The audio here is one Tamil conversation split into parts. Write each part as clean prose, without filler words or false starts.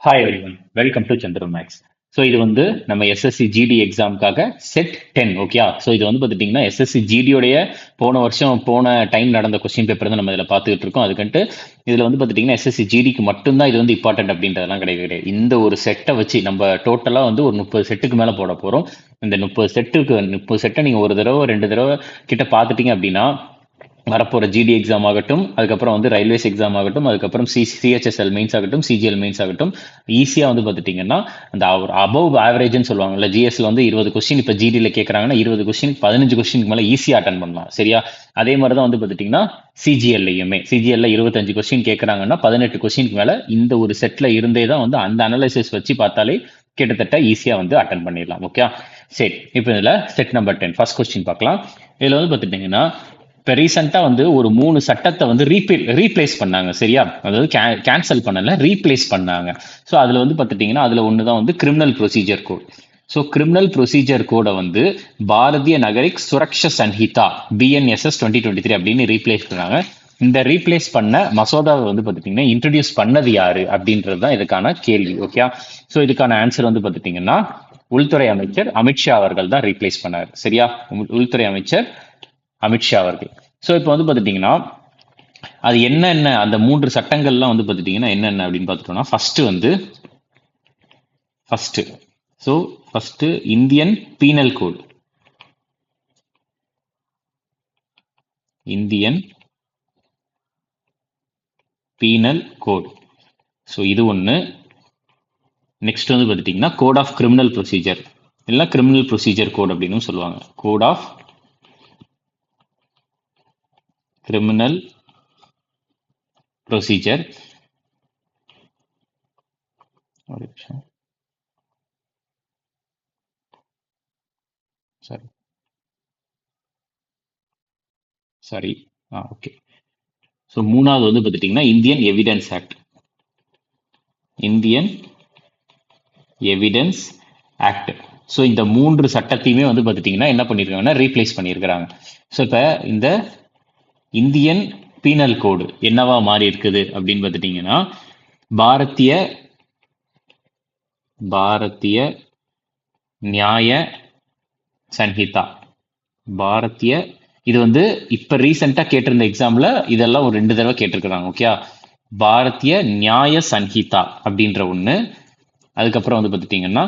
Hi everyone, welcome to Chandra maths. So இது வந்து நம்ம எஸ்எஸ்சி ஜிடி எக்ஸாமுக்காக செட் 10. ஓகே. ஸோ இது வந்து பார்த்துட்டிங்கன்னா எஸ்எஸ்சி ஜிடியோடைய போன வருஷம் போன டைம் நடந்த கொஸ்டின் பேப்பர் தான் நம்ம இதில் பார்த்துக்கிட்டு இருக்கோம். அதுக்கன்ட்டு இதில் வந்து பார்த்துட்டிங்கன்னா எஸ்எஸ்சி ஜிடிக்கு மட்டும்தான் இது வந்து இம்பார்ட்டன்ட் அப்படின்றதெல்லாம் கிடையாது. இந்த ஒரு செட்டை வச்சு நம்ம டோட்டலாக வந்து ஒரு 30 செட்டுக்கு மேலே போட போகிறோம். இந்த 30 செட்டை நீங்கள் ஒரு தடவை 2 தடவை கிட்ட பார்த்துட்டீங்க அப்படின்னா வரப்போகிற ஜிடி எக்ஸாம் ஆகட்டும், அதுக்கப்புறம் வந்து ரயில்வேஸ் எக்ஸாம் ஆகட்டும், அதுக்கப்புறம் சிஹெச்எஸ்எல் மெயின்ஸ் ஆகட்டும், சிஜிஎல் மெயின்ஸ் ஆகட்டும், ஈஸியாக வந்து பார்த்துட்டிங்கன்னா அந்த அபவ் ஆவரேஜ்னு சொல்லுவாங்கல்ல, ஜிஎஸ்ல வந்து 20 கொஸ்டின் இப்போ ஜிடியில் கேட்குறாங்கன்னா 20 கொஸ்டின் 15 கொஸ்டினுக்கு மேலே ஈஸியாக அட்டன் பண்ணலாம். சரியா? அதே மாதிரி தான் வந்து பார்த்துட்டிங்கன்னா சிஜிஎல்ல 25 கொஸ்டின் கேட்குறாங்கன்னா 18 கொஸ்டினுக்கு மேலே இந்த ஒரு செட்டில் இருந்தே தான் வந்து அந்த அனலைசிஸ் வச்சு பார்த்தாலே கிட்டத்தட்ட ஈஸியாக வந்து அட்டன் பண்ணிடலாம். ஓகே. சரி, இப்போ இதில் செட் நம்பர் 10 ஃபர்ஸ்ட் கொஸ்டின் பார்க்கலாம். இதில் வந்து பார்த்துட்டிங்கன்னா இப்போ ரீசெண்டாக வந்து ஒரு 3 சட்டத்தை வந்து ரீப்ளேஸ் பண்ணாங்க. சரியா? அதாவது கேன்சல் பண்ணல, ரீப்ளேஸ் பண்ணாங்க. ஸோ அதில் வந்து பார்த்துட்டிங்கன்னா அதில் ஒன்று தான் வந்து criminal procedure code. So criminal procedure கோடை வந்து பாரதிய நகரிக் சுரக்ஷா சன்ஹிதா BNSS 2023 அப்படின்னு ரீப்ளேஸ் பண்ணாங்க. இந்த ரீப்ளேஸ் பண்ண மசோதாவை வந்து பார்த்துட்டிங்கன்னா இன்ட்ரடியூஸ் பண்ணது யாரு அப்படின்றது தான் இதுக்கான கேள்வி. ஓகே. ஸோ இதுக்கான ஆன்சர் வந்து பார்த்துட்டிங்கன்னா உள்துறை அமைச்சர் அமித்ஷா அவர்கள் தான் ரீப்ளேஸ் பண்ணார். சரியா? உள்துறை அமைச்சர் அமித்ஷா அவர்கள். ஸோ இப்போ வந்து பார்த்துட்டிங்கன்னா அது என்னென்ன அந்த 3 சட்டங்கள்லாம் வந்து பார்த்துட்டிங்கன்னா என்னென்ன அப்படின்னு பார்த்துட்டோம்னா first Indian penal code. Indian penal code. So இது ஒன்று. நெக்ஸ்ட் வந்து பார்த்துட்டிங்கன்னா கோட் ஆஃப் கிரிமினல் ப்ரொசீஜர், இல்லை கிரிமினல் ப்ரொசீஜர் கோட் அப்படின்னு சொல்லுவாங்க. Code of criminal procedure. ஒரு நிமிஷம், சாரி. ஓகே. ஸோ மூணாவது வந்து பார்த்துட்டிங்கன்னா Indian evidence act. Indian evidence act. So இந்த 3 சட்டத்தையுமே வந்து பார்த்துட்டிங்கன்னா என்ன பண்ணியிருக்காங்கன்னா ரீப்ளேஸ் பண்ணியிருக்கிறாங்க. ஸோ இப்போ இந்த இந்தியன் பீனல் கோடு என்னவா மாறி இருக்குது அப்படின்னு பார்த்துட்டிங்கன்னா பாரதிய நியாய சன்ஹிதா. இது வந்து இப்ப ரீசெண்டா கேட்டிருந்த எக்ஸாம்ல இதெல்லாம் ஒரு 2 தடவை கேட்டிருக்கிறாங்க. ஓகே. பாரதிய நியாய சன்ஹிதா அப்படின்ற ஒண்ணு. அதுக்கப்புறம் வந்து பார்த்துட்டிங்கன்னா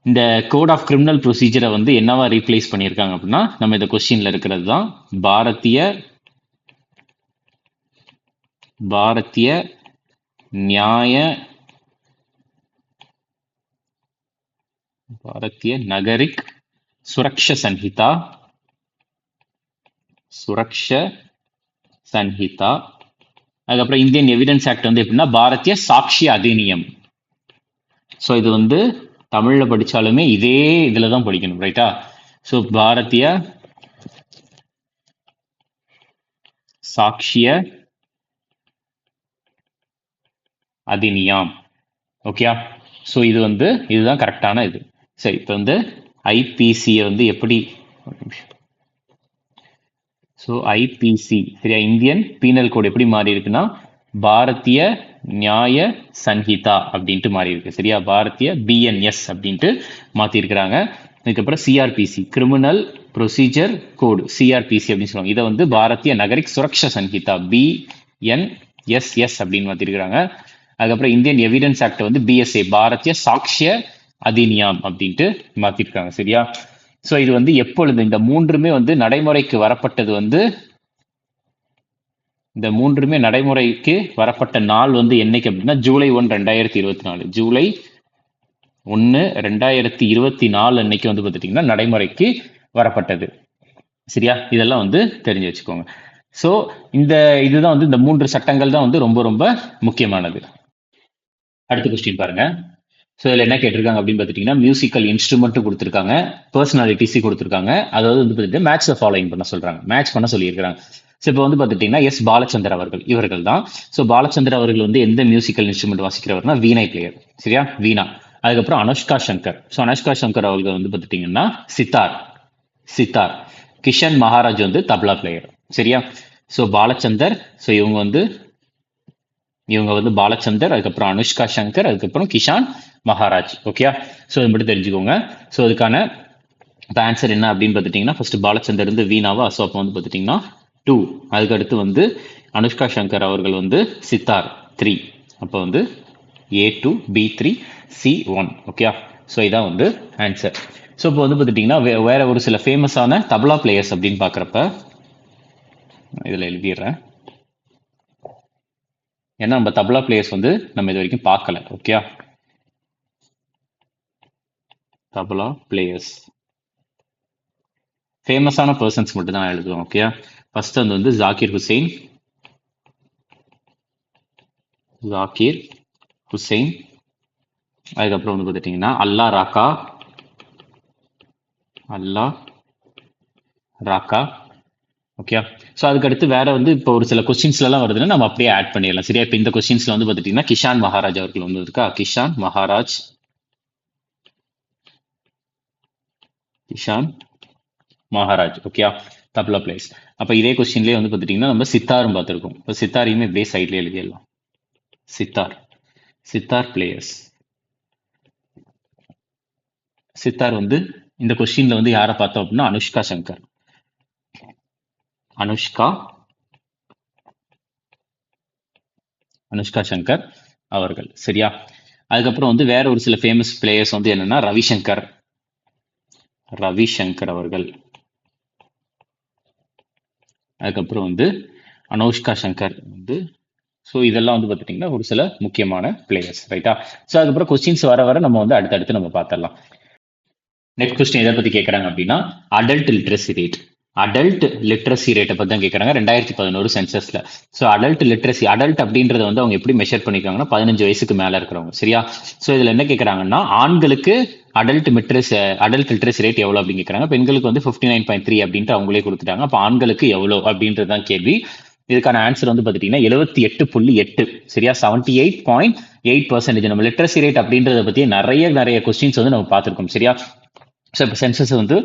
இந்த கோட் ஆஃப் கிரிமினல் ப்ரொசீஜரை வந்து என்னவா ரீப்ளேஸ் பண்ணியிருக்காங்க அப்படின்னா நம்ம இந்த கொஸ்டின்ல இருக்கிறது தான் பாரதிய நகரிக் சுரக்ஷா சன்ஹிதா. அதுக்கப்புறம் இந்தியன் எவிடன்ஸ் ஆக்ட் வந்து எப்படின்னா பாரதிய சாட்சி அதிநியம். ஸோ இது வந்து தமிழ்ல படிச்சாலுமே இதே இதுல தான் படிக்கணும். ரைட்டா? ஸோ பாரதிய சாட்சிய அதிநியம். ஓகே. ஸோ இதுதான் கரெக்டான இது. சரி, இப்போ வந்து ஐபிசியை வந்து எப்படி, ஸோ ஐபிசி சரியா, இந்தியன் பீனல் கோட் எப்படி மாறி இருக்குன்னா பாரதிய நியாய சன்ஹிதா அப்படின்ட்டு மாறி இருக்கு. சரியா? பாரதிய BNS அப்படின்ட்டு மாத்திருக்கிறாங்க. அதுக்கப்புறம் சிஆர்பிசி கிரிமினல் ப்ரொசீஜர் கோடு, சிஆர்பிசி அப்படின்னு சொல்லுவாங்க. இதை வந்து பாரதிய நகரிக் சுரக்ஷா சன்ஹிதா BNSS அப்படின்னு மாத்திருக்கிறாங்க. அதுக்கப்புறம் இந்தியன் எவிடன்ஸ் ஆக்ட் வந்து BSA பாரதிய சாட்சிய அதிநியம் அப்படின்ட்டு மாத்திருக்காங்க. சரியா? ஸோ இது வந்து எப்பொழுது இந்த மூன்றுமே வந்து நடைமுறைக்கு வரப்பட்டது வந்து இந்த மூன்றுமே நடைமுறைக்கு வரப்பட்ட நாள் வந்து என்னைக்கு அப்படின்னா ஜூலை 1, 2024. ஜூலை 1, 2024 அன்னைக்கு வந்து பார்த்துட்டிங்கன்னா நடைமுறைக்கு வரப்பட்டது. சரியா? இதெல்லாம் வந்து தெரிஞ்சு வச்சுக்கோங்க. ஸோ இதுதான் வந்து இந்த 3 சட்டங்கள் தான் வந்து ரொம்ப ரொம்ப முக்கியமானது. அடுத்த கொஸ்டின் பாருங்க. ஸோ இதில் என்ன கேட்டிருக்காங்க அப்படின்னு பார்த்துட்டிங்கன்னா மியூசிக்கல் இன்ஸ்ட்ருமெண்ட்டும் கொடுத்துருக்காங்க, பர்சனாலிட்டிஸும் கொடுத்துருக்காங்க. அதாவது வந்து பார்த்துட்டு மேட்ச் த ஃபாலோயிங் பண்ண சொல்கிறாங்க, மேட்ச் பண்ண சொல்லியிருக்கிறாங்க. ஸோ இப்போ வந்து பார்த்துட்டிங்கன்னா பாலச்சந்தர் அவர்கள் இவர்கள் தான். ஸோ பாலச்சந்தர் அவர்கள் வந்து எந்த மியூசிக்கல் இன்ஸ்ட்ருமெண்ட் வாசிக்கிறவர்னா வீணை பிளேயர். சரியா? வீணா. அதுக்கப்புறம் அனுஷ்கா சங்கர். ஸோ அனுஷ்கா சங்கர் அவர்கள் வந்து பார்த்துட்டிங்கன்னா சித்தார். கிஷன் மகாராஜ் வந்து தப்லா பிளேயர். சரியா? ஸோ பாலச்சந்தர், ஸோ இவங்க வந்து இவங்க வந்து பாலச்சந்தர், அதுக்கப்புறம் அனுஷ்கா சங்கர், அதுக்கப்புறம் கிஷான் மகாராஜ். ஓகே, ஸோ இது மட்டும் தெரிஞ்சுக்கோங்க. ஸோ அதுக்கான இப்போ ஆன்சர் என்ன அப்படின்னு பார்த்துட்டிங்கன்னா, ஃபர்ஸ்ட் பாலச்சந்தர் இருந்து வீணாவா, ஸோ அப்போ வந்து பார்த்துட்டிங்கன்னா 2. அதுக்கடுத்து வந்து அனுஷ்கா சங்கர் அவர்கள் வந்து சித்தார் 3. அப்போ வந்து A2, B3, C1. Okay, so இதான் வந்து ஆன்சர். ஸோ இப்போ வந்து பார்த்துட்டிங்கன்னா வேற ஒரு சில ஃபேமஸான தபலா பிளேயர்ஸ் அப்படின்னு பார்க்குறப்ப இதில் எழுதிடுறேன். ஏன்னா நம்ம தபலா பிளேயர்ஸ் வந்து நம்ம இது வரைக்கும் பார்க்கல. ஓகே, தபலா பிளேயர்ஸ் ஃபேமஸான பர்சன்ஸ் மட்டும் தான் எழுதுவோம். ஓகே, ஃபர்ஸ்ட் வந்து ஜாகிர் ஹுசைன், அதுக்கப்புறம் வந்து பார்த்துட்டிங்கன்னா அல்லா ராக்கா. ஓகே, ஸோ அதுக்கடுத்து வேற வந்து இப்போ ஒரு சில கொஸ்டின்ஸ்லாம் வருதுன்னா நம்ம அப்படியே ஆட் பண்ணிடலாம். சரியா, இப்போ இந்த கொஸ்டின்ஸ்ல வந்து பார்த்துட்டிங்கன்னா கிஷான் மகாராஜ் அவர்கள் வந்து இருக்கா, கிஷான் மகாராஜ். Okay, tabla plays. அப்போ இதே கொஸ்டின்லேயே வந்து பார்த்துட்டிங்கன்னா நம்ம சித்தாரும் பார்த்துருக்கோம். இப்போ சித்தாரையுமே இப்படியே சைட்லேயே எழுதிடலாம். சித்தார் பிளேயர்ஸ். சித்தார் வந்து இந்த கொஸ்டின்ல வந்து யாரை பார்த்தோம் அப்படின்னா அனுஷ்கா சங்கர் அவர்கள். சரியா, அதுக்கப்புறம் வந்து வேற ஒரு சில ஃபேமஸ் பிளேயர்ஸ் வந்து என்னன்னா ரவிசங்கர் அவர்கள். அதுக்கப்புறம் வந்து அனுஷ்கா சங்கர் வந்து. ஸோ இதெல்லாம் வந்து பார்த்துட்டிங்கன்னா ஒரு சில முக்கியமான பிளேயர்ஸ். ரைட்டா, ஸோ அதுக்கப்புறம் கொஸ்டின்ஸ் வர நம்ம வந்து அடுத்தடுத்து நம்ம பார்த்துடலாம். நெக்ஸ்ட் கொஸ்டின் எதை பற்றி கேட்குறாங்க அப்படின்னா அடல்ட் லிட்ரஸி ரேட்டை பற்றி தான் கேட்குறாங்க 2011 சென்சஸ்ல. ஸோ அடல்ட் அப்படின்றத வந்து அவங்க எப்படி மெஷர் பண்ணிக்கிறாங்கன்னா 15 வயசுக்கு மேலே இருக்கிறவங்க. சரியா, ஸோ இதில் என்ன கேட்குறாங்கன்னா ஆண்களுக்கு அடல்ட் லிட்ரஸி ரேட் எவ்வளோ அப்படின்னு கேட்குறாங்க. பெண்களுக்கு வந்து 59.3 அப்படின்ட்டு அவங்களே கொடுத்துட்டாங்க. அப்போ ஆண்களுக்கு எவ்வளோ அப்படின்றது தான் கேள்வி. இதுக்கான ஆன்சர் வந்து பார்த்துட்டீங்கன்னா 78.8. சரியா, 78.8%. நம்ம லிட்ரஸி ரேட் அப்படின்றத பற்றி நிறைய கொஸ்டின்ஸ் வந்து நம்ம பார்த்துருக்கோம். சரியா, ஸோ இப்போ சென்சஸ் வந்து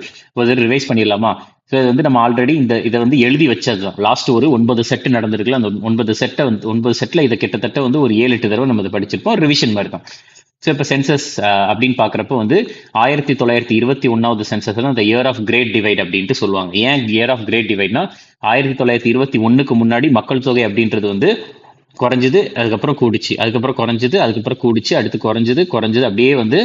ஒரு ரிவைஸ் பண்ணிடலாமா. ஸோ இது வந்து நம்ம ஆல்ரெடி இதை வந்து எழுதி வச்சது தான். லாஸ்ட் ஒரு 9 செட் நடந்திருக்குல்ல, அந்த 9 செட்டில் இதை கிட்டத்தட்ட வந்து ஒரு 7-8 தடவை நம்ம இதை படிச்சிருப்போம். ரிவிஷன் மாதிரி தான். ஸோ இப்போ சென்சஸ் அப்படின்னு பார்க்குறப்போ வந்து 1921 சென்சஸ் அந்த இயர் ஆஃப் கிரேட் டிவைட் அப்படின்ட்டு சொல்லுவாங்க. ஏன் இயர் ஆஃப் கிரேட் டிவைட்னா 1921 முன்னாடி மக்கள் தொகை அப்படின்றது வந்து குறைஞ்சது, அதுக்கப்புறம் கூடிச்சு, அதுக்கப்புறம் குறைஞ்சது, அதுக்கப்புறம் கூடிச்சு, அடுத்து குறைஞ்சது அப்படியே வந்து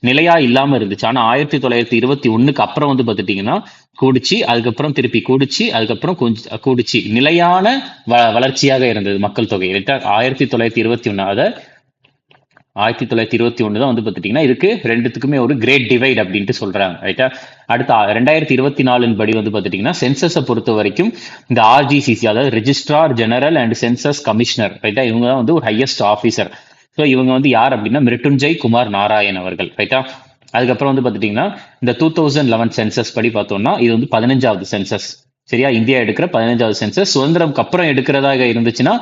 நிலையா இல்லாம இருந்துச்சு. ஆனா 1921 அப்புறம் வந்து பார்த்துட்டீங்கன்னா கூடிச்சு, அதுக்கப்புறம் திருப்பி கூடிச்சு, அதுக்கப்புறம் கொஞ்சம் கூடிச்சு, நிலையான வளர்ச்சியாக இருந்தது மக்கள் தொகை. 1921 அதை 1921 தான் வந்து பார்த்துட்டீங்கன்னா இதுக்கு ரெண்டுத்துக்குமே ஒரு கிரேட் டிவைட் அப்படின்ட்டு சொல்றாங்க. ரைட்டா, அடுத்து 2024 படி வந்து பார்த்துட்டீங்கன்னா சென்சஸை பொறுத்த வரைக்கும் இந்த RGCC, அதாவது registrar general and census commissioner, ரைட்டா, இவங்க தான் வந்து ஒரு ஹையஸ்ட் ஆஃபீஸர். ஸோ இவங்க வந்து யார் அப்படின்னா மிருட்டுஞ்சய் குமார் நாராயண் அவர்கள். ரைட்டா, அதுக்கப்புறம் வந்து பார்த்துட்டீங்கன்னா இந்த 2011 சென்சஸ் படி பார்த்தோம்னா இது வந்து 15வது சென்சஸ். சரியா, இந்தியா எடுக்கிற 15வது சென்சஸ். சுதந்திரம்க்கு அப்புறம் எடுக்கிறதாக இருந்துச்சுன்னா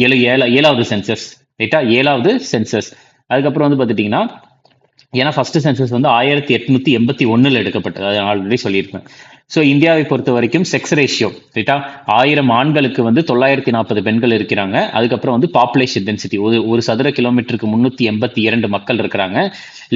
7வது சென்சஸ். ரைட்டா, 7வது சென்சஸ். அதுக்கப்புறம் வந்து பார்த்துட்டிங்கன்னா ஏன்னா ஃபர்ஸ்ட் சென்சஸ் வந்து 1881 எடுக்கப்பட்டது, அதை ஆல்ரெடி சொல்லியிருப்பேன். ஸோ இந்தியாவை பொறுத்த வரைக்கும் செக்ஸ் ரேஷியோ, ரைட்டா, 1000 ஆண்களுக்கு வந்து 940 பெண்கள் இருக்கிறாங்க. அதுக்கப்புறம் வந்து பாப்புலேஷன் டென்சிட்டி, ஒரு சதுர கிலோமீட்டருக்கு 382 மக்கள் இருக்கிறாங்க.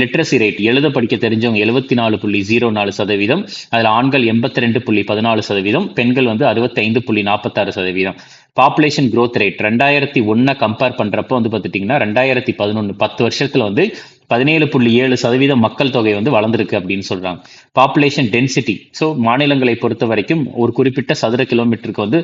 லிட்ரஸி ரேட், எழுத படிக்க தெரிஞ்சவங்க 74.04%, அதில் ஆண்கள் 82.14%, பெண்கள் வந்து 65.46%. பாப்புலேஷன் growth ரேட் 2001 கம்பேர் பண்றப்போ வந்து பார்த்துட்டீங்கன்னா 2011 10 வருஷத்துல வந்து 17.7% மக்கள் தொகை வந்து வளர்ந்துருக்கு அப்படின்னு சொல்றாங்க. பாப்புலேஷன் டென்சிட்டி, ஸோ மாநிலங்களை பொறுத்த வரைக்கும் ஒரு குறிப்பிட்ட சதுர கிலோமீட்டருக்கு வந்து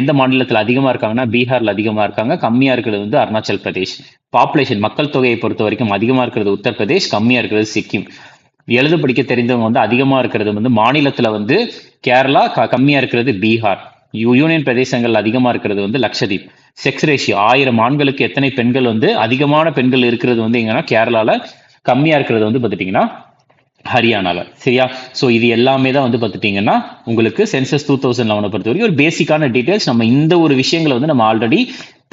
எந்த மாநிலத்தில் அதிகமா இருக்காங்கன்னா பீகார்ல அதிகமா இருக்காங்க, கம்மியா இருக்கிறது வந்து அருணாச்சல் பிரதேஷ். பாப்புலேஷன் மக்கள் தொகையை பொறுத்த வரைக்கும் அதிகமா இருக்கிறது உத்தரப்பிரதேஷ், கம்மியா இருக்கிறது சிக்கிம். எழுத படிக்க தெரிந்தவங்க வந்து அதிகமா இருக்கிறது வந்து மாநிலத்துல வந்து கேரளா, கம்மியா இருக்கிறது பீகார். யூனியன் பிரதேசங்கள் அதிகமா இருக்கிறது வந்து லட்சதீப். செக்ஸ் ரேஷியோ, 1000 ஆண்களுக்கு எத்தனை பெண்கள் வந்து அதிகமான பெண்கள் இருக்கிறது வந்து எங்கன்னா கேரளால, கம்மியா இருக்கிறது வந்து பார்த்துட்டீங்கன்னா ஹரியானால. சரியா, ஸோ இது எல்லாமே தான் வந்து பார்த்துட்டீங்கன்னா உங்களுக்கு சென்சஸ் 2011 பொறுத்த வரைக்கும் ஒரு பேசிக்கான டீடைல்ஸ். நம்ம இந்த ஒரு விஷயங்களை வந்து நம்ம ஆல்ரெடி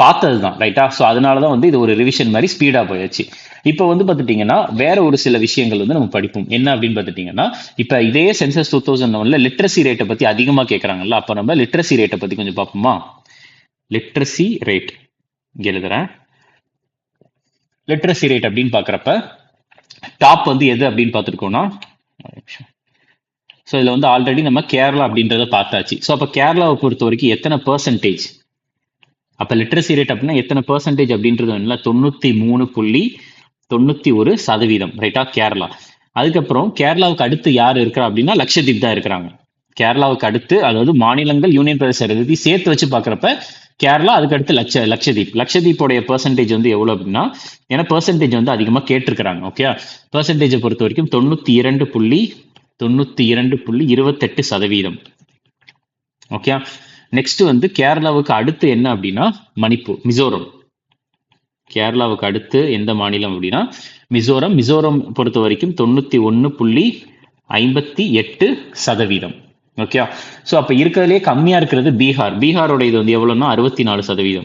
பார்த்தது தான், ரைட்டா. ஸோ அதனாலதான் வந்து இது ஒரு ரிவிஷன் மாதிரி ஸ்பீடா போயாச்சு. இப்போ வந்து பார்த்துட்டீங்கன்னா வேற ஒரு சில விஷயங்கள் வந்து நம்ம படிப்போம். என்ன அப்படின்னு பார்த்துட்டீங்கன்னா இப்போ இதே சென்சஸ் 2001 லிட்ரஸி ரேட்டை பத்தி அதிகமா கேட்கறாங்கல்ல, அப்போ நம்ம லிட்ரஸி ரேட்டை பத்தி கொஞ்சம் பார்ப்போமா. லிட்ரஸி ரேட் இங்க எழுதுறேன். லிட்ரஸி ரேட் அப்படின்னு பாக்குறப்ப டாப் வந்து எது அப்படின்னு பார்த்துருக்கோம்னா, ஸோ இதில் வந்து ஆல்ரெடி நம்ம கேரளா அப்படின்றத பார்த்தாச்சு. ஸோ அப்போ கேரளாவை பொறுத்த வரைக்கும் எத்தனை பர்சன்டேஜ், அப்போ லிட்ரஸி ரேட் அப்படின்னா எத்தனை பர்சன்டேஜ் அப்படின்றது என்ன, 93.91%, ரைட்டா கேரளா. அதுக்கப்புறம் கேரளாவுக்கு அடுத்து யார் இருக்கிறா அப்படின்னா லட்சத்தீப் தான் இருக்கிறாங்க. கேரளாவுக்கு அடுத்து, அதாவது மாநிலங்கள் யூனியன் பிரதேச சேர்த்து வச்சு பார்க்குறப்ப கேரளா, அதுக்கு அடுத்து லட்சத்தீப். லட்சத்தீப்போடைய பெர்சன்டேஜ் வந்து எவ்வளவு அப்படின்னா, ஏன்னா பெர்சன்டேஜ் வந்து அதிகமாக கேட்டிருக்கிறாங்க. ஓகே, பெர்சன்டேஜை பொறுத்த வரைக்கும் 92.28%. ஓகே, நெக்ஸ்ட் வந்து கேரளாவுக்கு அடுத்து என்ன அப்படின்னா மிசோரம். கேரளாவுக்கு அடுத்து எந்த மாநிலம் அப்படின்னா மிசோரம். மிசோரம் பொறுத்த வரைக்கும் 91.58%. ஓகே, ஸோ அப்போ இருக்கிறதுலே கம்மியா இருக்கிறது பீகார். பீகாரோட இது வந்து எவ்வளோன்னா 64%.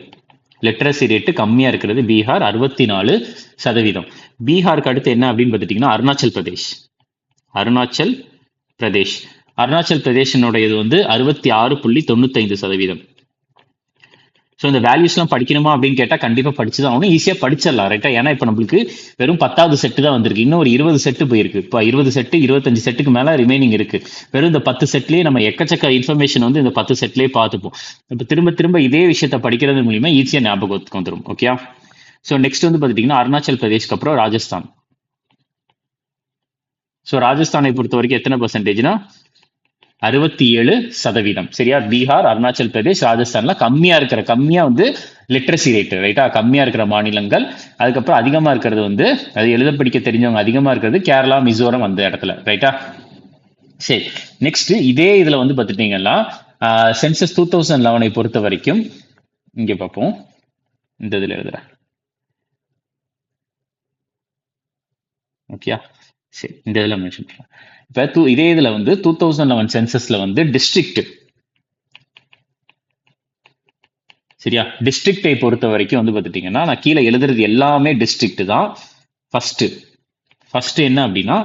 லிட்ரஸி ரேட்டு கம்மியா இருக்கிறது பீகார், 64%. பீகாருக்கு அடுத்து என்ன அப்படின்னு பார்த்துட்டீங்கன்னா அருணாச்சல் பிரதேஷனுடைய இது வந்து 66.95%. ஸோ இந்த வேல்யூஸ்லாம் படிக்கணுமா அப்படின்னு கேட்டால் கண்டிப்பாக படிச்சு தான் ஆகணும். ஈஸியாக படிச்சிடலாம், ரைட்டா. ஏன்னா இப்போ நம்மளுக்கு வெறும் 10வது செட்டு தான் வந்திருக்கு. இன்னும் ஒரு 20 செட்டு போயிருக்கு. இப்போ 20 செட்டு 25 செட்டுக்கு மேலே ரிமைனிங் இருக்கு. வெறும் இந்த 10 செட்லேயே நம்ம எக்கச்சக்க இன்ஃபர்மேஷன் வந்து இந்த 10 செட்லேயே பார்த்துப்போம். இப்போ திரும்ப இதே விஷயத்த படிக்கிறது மூலியமா ஈஸியாக ஞாபகத்துக்கு வந்துடும். ஓகே, ஸோ நெக்ஸ்ட் வந்து பார்த்துட்டிங்கன்னா அருணாச்சல் பிரதேஷ்க்கு அப்புறம் ராஜஸ்தான். ஸோ ராஜஸ்தானை பொறுத்த வரைக்கும் எத்தனை பர்சன்டேஜ்னா 67%. சரியா, பீகார், அருணாச்சல் பிரதேஷ், ராஜஸ்தான்ல கம்மியா வந்து லிட்ரஸி ரேட், ரைட்டா, கம்மியா இருக்கிற மாநிலங்கள். அதுக்கப்புறம் அதிகமா இருக்கிறது வந்து, அது எழுத படிக்க தெரிஞ்சவங்க அதிகமா இருக்கிறது கேரளா, மிசோரம் அந்த இடத்துல, ரைட்டா. சரி, நெக்ஸ்ட் இதே இதுல வந்து பார்த்துட்டீங்கன்னா சென்சஸ் 2011 பொறுத்த வரைக்கும் இங்க பார்ப்போம். இந்த இதுல எழுதுறேன். ஓகே, சரி, இந்த இதில் மென்ஷன் பண்ணலாம். இப்போ இதே இதில் வந்து 2011 சென்சஸ்ல வந்து டிஸ்ட்ரிக்ட், சரியா, டிஸ்ட்ரிக்டை பொறுத்த வரைக்கும் வந்து பார்த்துட்டீங்கன்னா நான் கீழே எழுதுறது எல்லாமே டிஸ்ட்ரிக்ட் தான். ஃபர்ஸ்ட் என்ன அப்படின்னா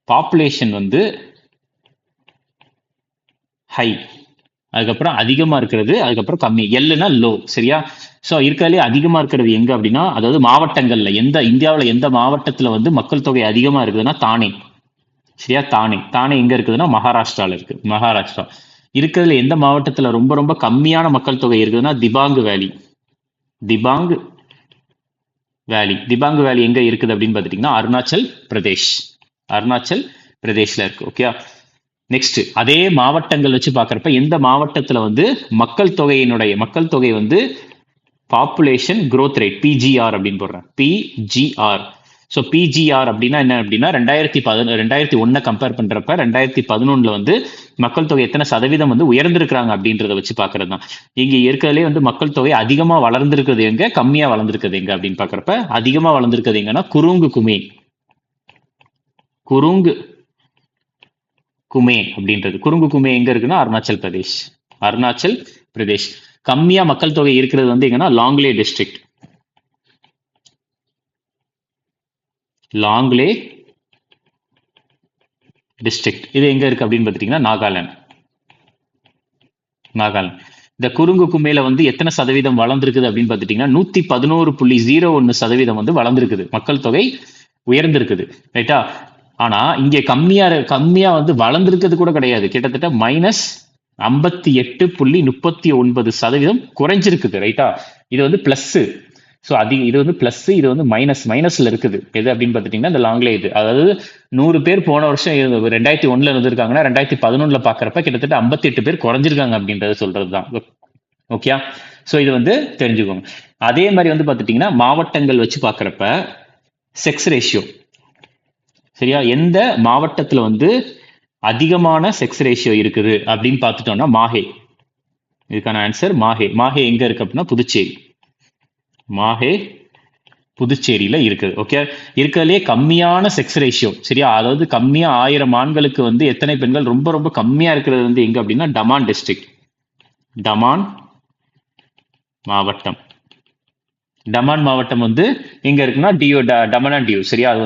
பாப்புலேஷன் வந்து ஹை, அதுக்கப்புறம் அதிகமா இருக்கிறது, அதுக்கப்புறம் கம்மி, எல்லுனா லோ. சரியா, ஸோ இருக்கிறதுலே அதிகமா இருக்கிறது எங்க அப்படின்னா, அதாவது மாவட்டங்கள்ல இந்தியாவில் எந்த மாவட்டத்தில் வந்து மக்கள் தொகை அதிகமா இருக்குதுன்னா தானே. சரியா, தானே எங்க இருக்குதுன்னா மகாராஷ்டிரால இருக்கு. மகாராஷ்டிரா இருக்கிறதுல எந்த மாவட்டத்தில் ரொம்ப ரொம்ப கம்மியான மக்கள் தொகை இருக்குதுன்னா திபாங் வேலி எங்க இருக்குது அப்படின்னு பார்த்துட்டீங்கன்னா அருணாச்சல் பிரதேஷ்ல இருக்கு. ஓகே, நெக்ஸ்ட் அதே மாவட்டங்கள் வச்சு பார்க்கறப்ப எந்த மாவட்டத்தில் வந்து மக்கள் தொகை வந்து பாப்புலேஷன் growth ரேட், பிஜிஆர் அப்படின்னு போடுறேன். பிஜிஆர். ஸோ பிஜிஆர் அப்படின்னா என்ன அப்படின்னா 2001 கம்பேர் பண்றப்ப 2011 வந்து மக்கள் தொகை எத்தனை சதவீதம் வந்து உயர்ந்திருக்கிறாங்க அப்படின்றத வச்சு பார்க்கறது தான். இங்க இருக்கிறதுலே வந்து மக்கள் தொகை அதிகமா வளர்ந்துருக்கிறது எங்க, கம்மியா வளர்ந்துருக்கிறது எங்க அப்படின்னு பார்க்கறப்ப அதிகமா வளர்ந்துருக்கிறது எங்கன்னா குருங்கு குமே அப்படின்றது. குருங்கு குமே எங்க இருக்குன்னா அருணாச்சல் பிரதேஷ். கம்மியா மக்கள் தொகை இருக்கிறது வந்து எங்கன்னா லாங்லே டிஸ்ட்ரிக்ட். இது எங்க இருக்கு அப்படின்னு பார்த்துட்டீங்கன்னா நாகாலாந்து. இந்த குருங்கு குமையில வந்து எத்தனை சதவீதம் வளர்ந்துருக்குது அப்படின்னு பார்த்துட்டீங்கன்னா 111.01% வந்து வளர்ந்துருக்குது, மக்கள் தொகை உயர்ந்திருக்குது, ரைட்டா. ஆனா இங்க கம்மியா வந்து வளர்ந்துருக்கிறது கூட கிடையாது, கிட்டத்தட்ட -58.39% குறைஞ்சிருக்குது, ரைட்டா. இது வந்து பிளஸ். ஸோ இது வந்து பிளஸ், இது வந்து மைனஸ்ல இருக்குது. எது அப்படின்னு பார்த்துட்டீங்கன்னா இந்த லாங்லே இது, அதாவது 100 பேர் போன வருஷம் 2001 இருந்திருக்காங்கன்னா 2011 பாக்குறப்ப கிட்டத்தட்ட 58 பேர் குறைஞ்சிருக்காங்க அப்படின்றத சொல்றதுதான். ஓகே, ஸோ இது வந்து தெரிஞ்சுக்கோங்க. அதே மாதிரி வந்து பார்த்துட்டீங்கன்னா மாவட்டங்கள் வச்சு பார்க்குறப்ப செக்ஸ் ரேஷியோ, சரியா, எந்த மாவட்டத்தில் வந்து அதிகமான செக்ஸ் ரேஷியோ இருக்குது அப்படின்னு பார்த்துட்டோம்னா மாஹே. இதுக்கான ஆன்சர் மாஹே எங்க இருக்கு அப்படின்னா புதுச்சேரியில இருக்குது. ஓகே, இருக்கிறதுலே கம்மியான செக்ஸ் ரேஷியோ, சரியா, அதாவது கம்மியா 1000 ஆண்களுக்கு வந்து எத்தனை பெண்கள் ரொம்ப ரொம்ப கம்மியா இருக்கிறது வந்து எங்க அப்படின்னா டமான் மாவட்டம் வந்து எங்க இருக்குன்னா டமன் அண்ட் டியூ. சரியா, அது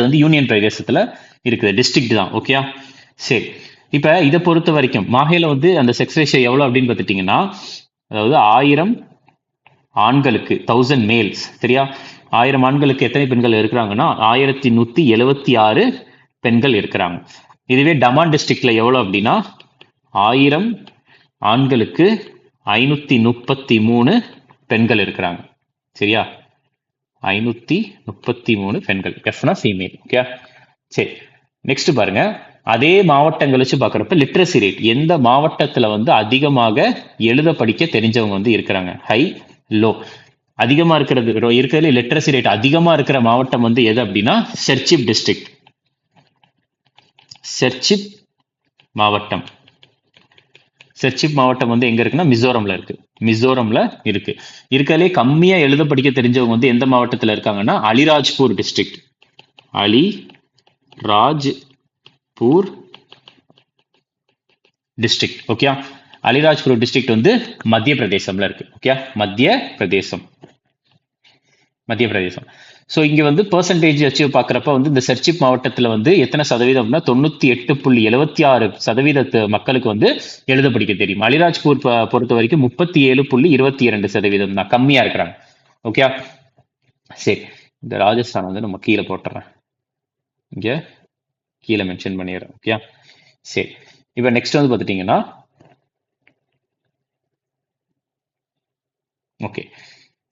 வந்து யூனியன் பிரதேசத்துல இருக்குது, டிஸ்ட்ரிக்ட் தான். ஓகே, சரி. இப்ப இதை பொறுத்த வரைக்கும் மாஹேல வந்து அந்த செக்ஸ் ரேஷியோ எவ்வளவு அப்படின்னு பார்த்துட்டீங்கன்னா, அதாவது ஆண்களுக்கு 1000 மேல்ஸ், சரியா? 1000 ஆண்களுக்கு எத்தனை பெண்கள் இருக்கிறாங்கன்னா 1176 பெண்கள் இருக்கிறாங்க. இதுவே டமான் டிஸ்ட்ரிக்ட்ல எவ்வளவு அப்படின்னா 1000 ஆண்களுக்கு 533 பெண்கள் இருக்கிறாங்க, சரியா? 533 பெண்கள். எஃப்னா ஃபீமேல். ஓகே, சரி. நெக்ஸ்ட் பாருங்க, அதே மாவட்டங்கள் வச்சு பாக்குறப்ப லிட்ரஸி ரேட் எந்த மாவட்டத்துல வந்து அதிகமாக எழுத படிக்க தெரிஞ்சவங்க வந்து இருக்கிறாங்க, ஹை லோ. அதிகமா இருக்கிறதுல லிட்ரஸி ரேட் அதிகமா இருக்கிற மாவட்டம் வந்து எது அப்படின்னா செர்ச்சிப் டிஸ்ட்ரிக்ட். செர்ச்சிப் மாவட்டம். செர்ச்சிப் மாவட்டம் வந்து எங்க இருக்குன்னா மிசோரம்ல இருக்கு. மிசோரம்ல இருக்கு. இருக்கிறதுலே கம்மியா எழுத படிக்க தெரிஞ்சவங்க வந்து எந்த மாவட்டத்துல இருக்காங்கன்னா அலிராஜ்பூர் டிஸ்ட்ரிக்ட். அலிராஜ்பூர் டிஸ்ட்ரிக்ட். ஓகே, அலிராஜ்பூர் டிஸ்ட்ரிக்ட் வந்து மத்திய பிரதேசம்ல இருக்கு. ஓகே, மத்திய பிரதேசம். ஸோ இங்க வந்து பெர்சன்டேஜ் வச்சு பார்க்குறப்ப வந்து இந்த செர்ச்சிப் மாவட்டத்தில் வந்து எத்தனை சதவீதம்னா 98.76% மக்களுக்கு வந்து எழுத படிக்க தெரியும். அலிராஜ்பூர் பொறுத்த வரைக்கும் 37.22% தான், கம்மியா இருக்கிறாங்க. ஓகே, சரி. இந்த ராஜஸ்தான் வந்து நம்ம கீழே போட்டுறேன், இங்க கீழே மென்ஷன் பண்ணிடுறேன். ஓகே, சரி. இப்போ நெக்ஸ்ட் வந்து பார்த்துட்டீங்கன்னா ஓகே,